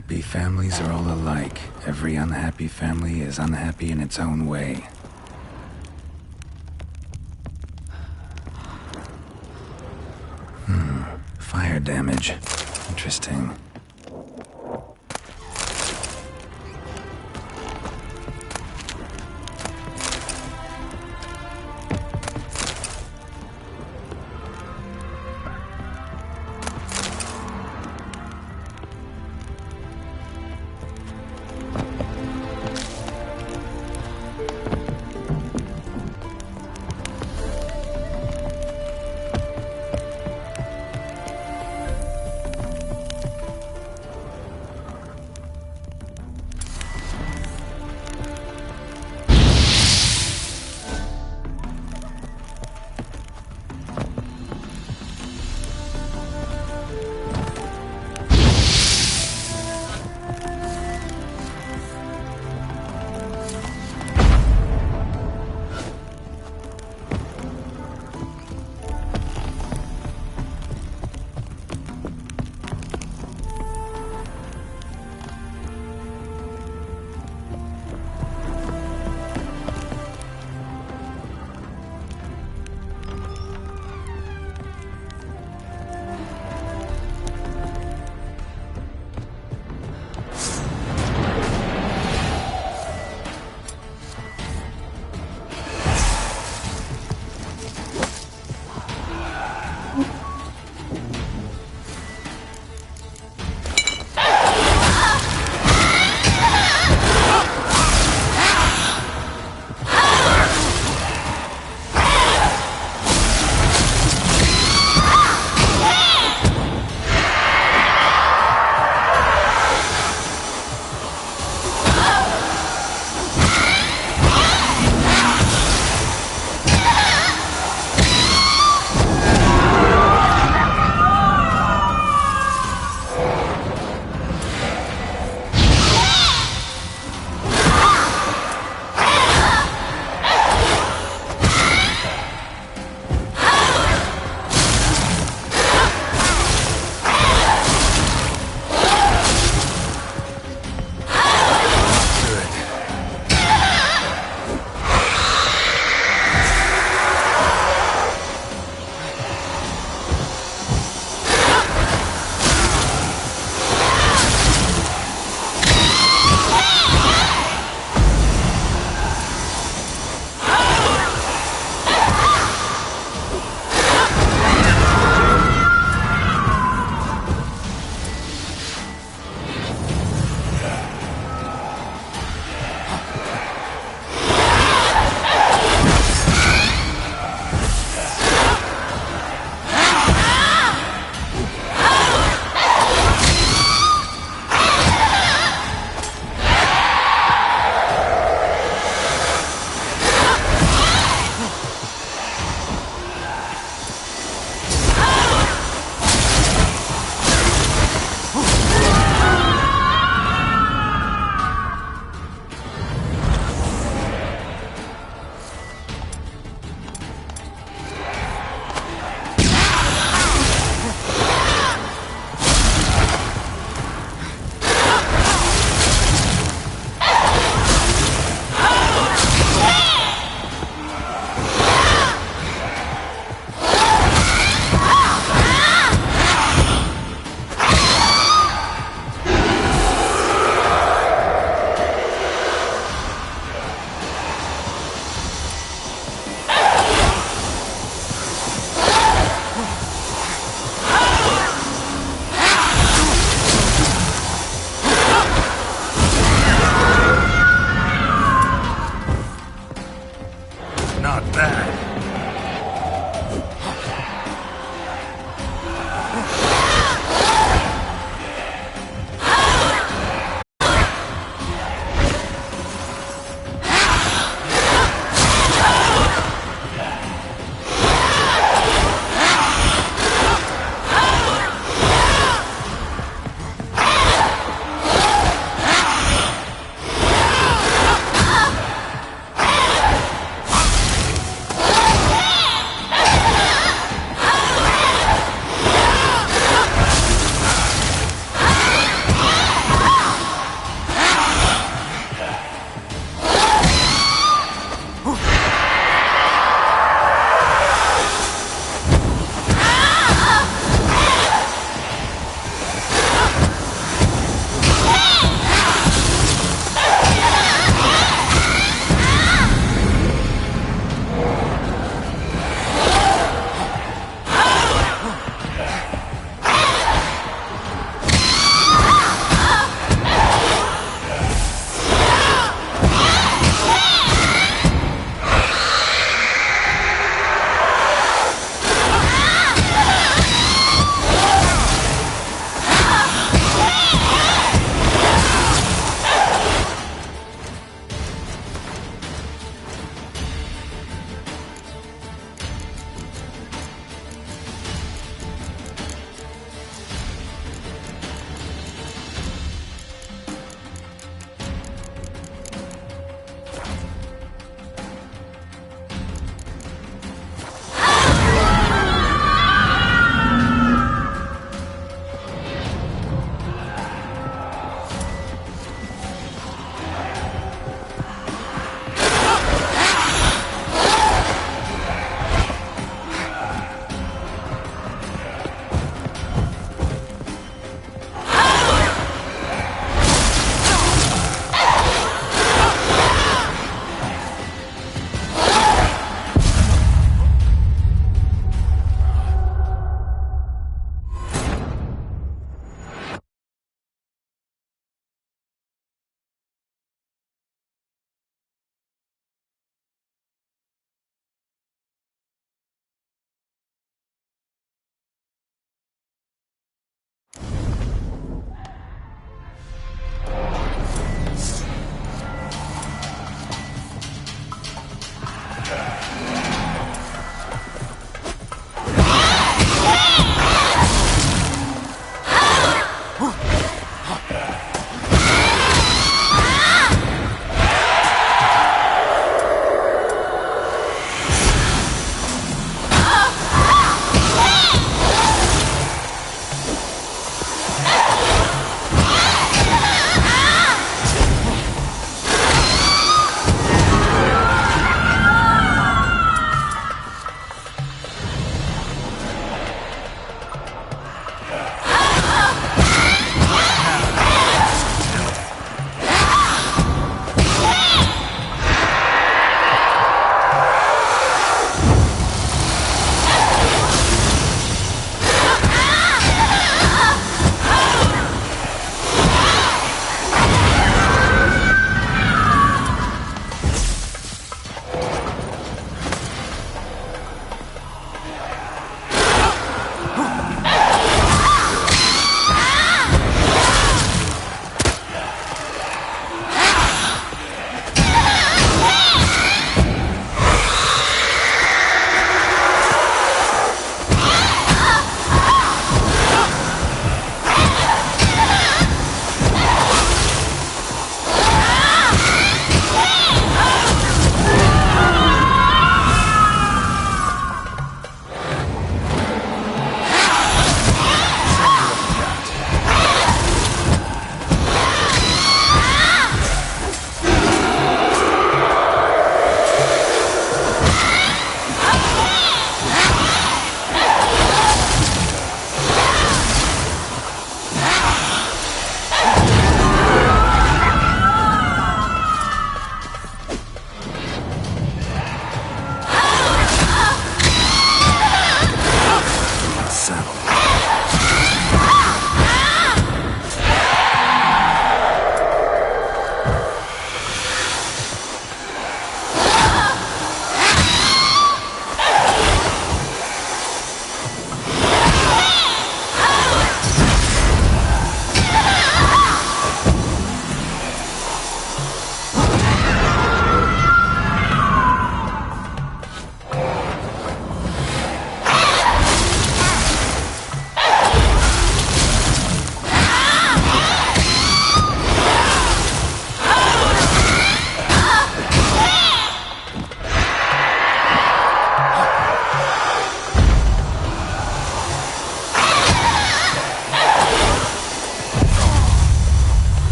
Happy families are all alike. Every unhappy family is unhappy in its own way. Fire damage. Interesting.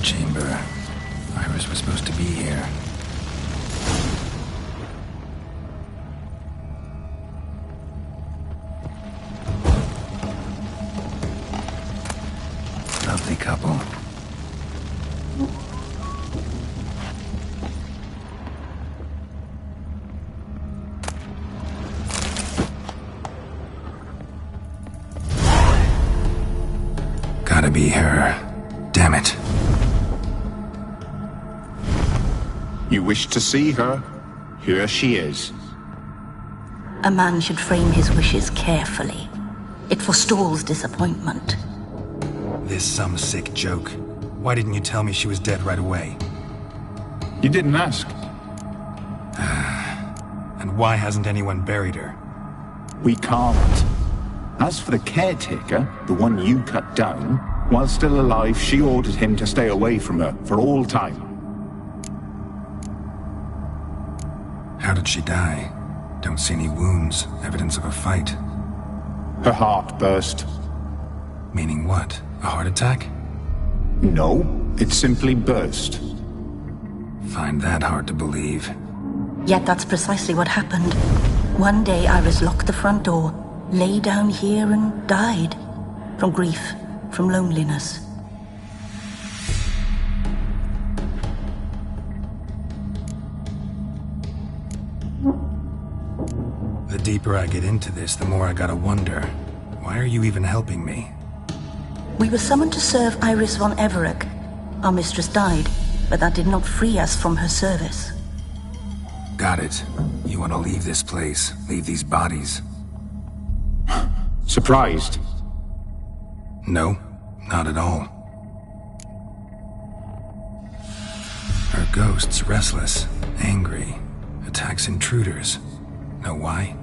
chamber. Iris was supposed to be here. Lovely couple. Gotta be her. Damn it. You wish to see her? Here she is. A man should frame his wishes carefully. It forestalls disappointment. This some sick joke. Why didn't you tell me she was dead right away? You didn't ask. And why hasn't anyone buried her? We can't. As for the caretaker, the one you cut down, while still alive, she ordered him to stay away from her for all time. How did she die? Don't see any wounds, evidence of a fight. Her heart burst. Meaning what? A heart attack? No, it simply burst. Find that hard to believe. Yet that's precisely what happened. One day Iris locked the front door, lay down here and died. From grief, from loneliness. The deeper I get into this, the more I gotta wonder. Why are you even helping me? We were summoned to serve Iris von Everec. Our mistress died, but that did not free us from her service. Got it. You want to leave this place, leave these bodies. Surprised? No, not at all. Her ghost's restless, angry, attacks intruders. Know why?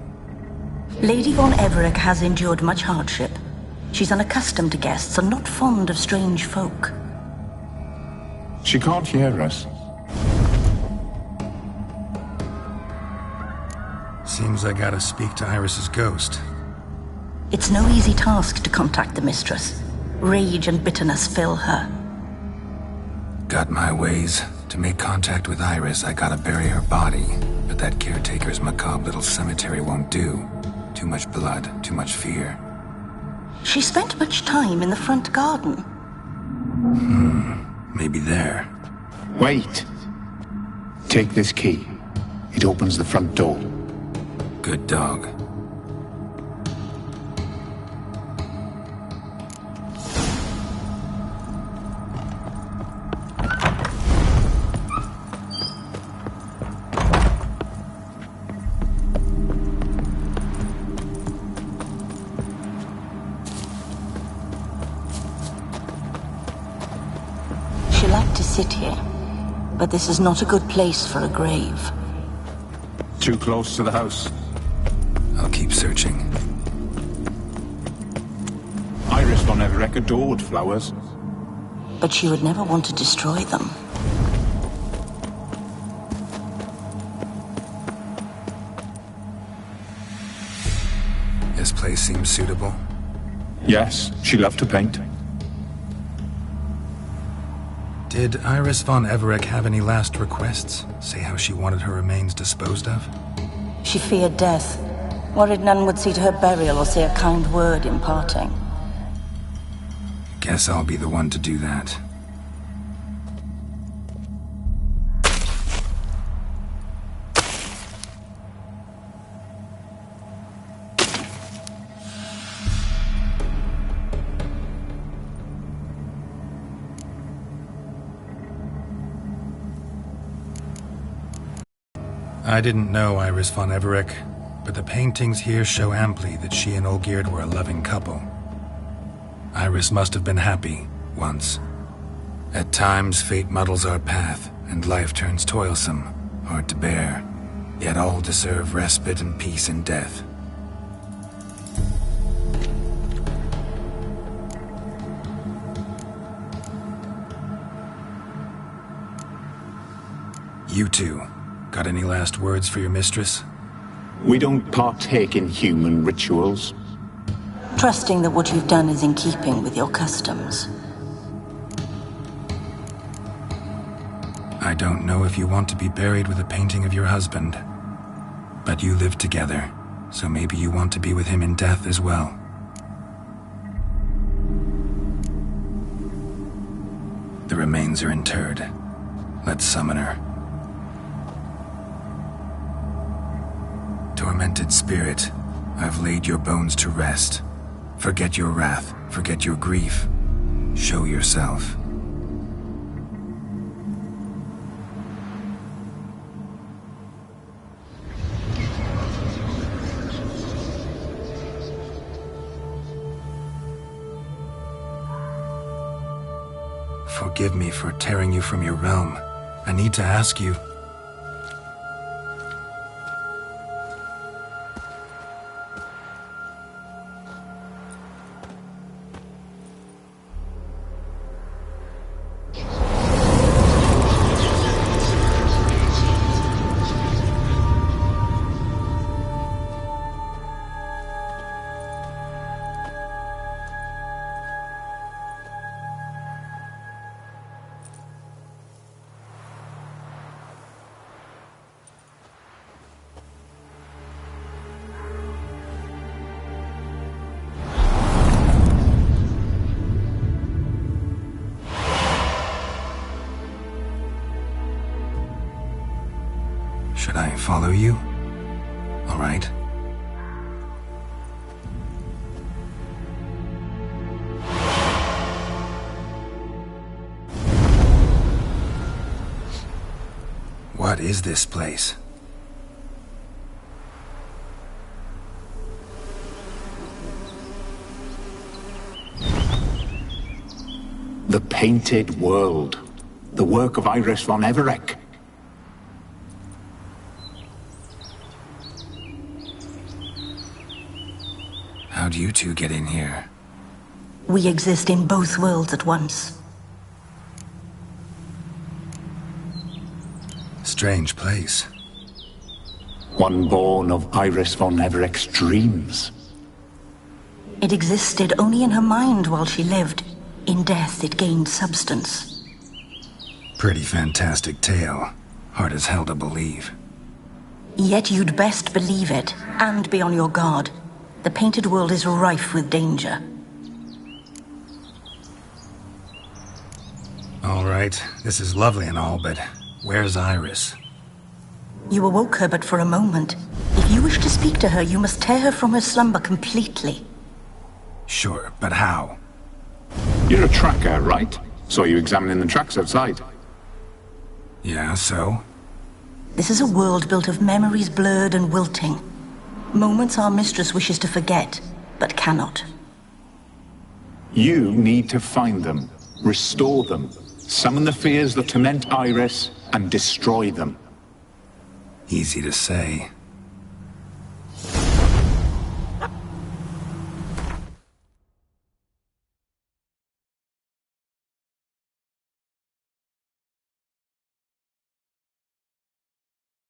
Lady von Everec has endured much hardship. She's unaccustomed to guests and not fond of strange folk. She can't hear us. Seems I gotta speak to Iris's ghost. It's no easy task to contact the mistress. Rage and bitterness fill her. Got my ways. To make contact with Iris, I gotta bury her body. But that caretaker's macabre little cemetery won't do. Too much blood, too much fear. She spent much time in the front garden. Maybe there. Wait. Take this key. It opens the front door. Good dog. She liked to sit here, but this is not a good place for a grave. Too close to the house. I'll keep searching. Iris von Everec adored flowers. But she would never want to destroy them. This place seems suitable. Yes, she loved to paint. Did Iris von Everec have any last requests? Say how she wanted her remains disposed of? She feared death. Worried none would see to her burial or say a kind word in parting. Guess I'll be the one to do that. I didn't know Iris von Everec, but the paintings here show amply that she and Olgierd were a loving couple. Iris must have been happy, once. At times, fate muddles our path, and life turns toilsome, hard to bear. Yet all deserve respite and peace in death. You two. Got any last words for your mistress? We don't partake in human rituals. Trusting that what you've done is in keeping with your customs. I don't know if you want to be buried with a painting of your husband. But you live together, so maybe you want to be with him in death as well. The remains are interred. Let's summon her. Tormented spirit, I've laid your bones to rest. Forget your wrath, forget your grief. Show yourself. Forgive me for tearing you from your realm. I need to ask you. Should I follow you? All right. What is this place? The Painted World. The work of Iris von Everec. How'd you two get in here? We exist in both worlds at once. Strange place. One born of Iris von Everec's dreams. It existed only in her mind while she lived. In death, it gained substance. Pretty fantastic tale. Hard as hell to believe. Yet you'd best believe it, and be on your guard. The Painted World is rife with danger. All right, this is lovely and all, but where's Iris? You awoke her but for a moment. If you wish to speak to her, you must tear her from her slumber completely. Sure, but how? You're a tracker, right? Saw you examining the tracks outside. Yeah, so? This is a world built of memories blurred and wilting. Moments our mistress wishes to forget, but cannot. You need to find them, restore them, summon the fears that torment Iris, and destroy them. Easy to say.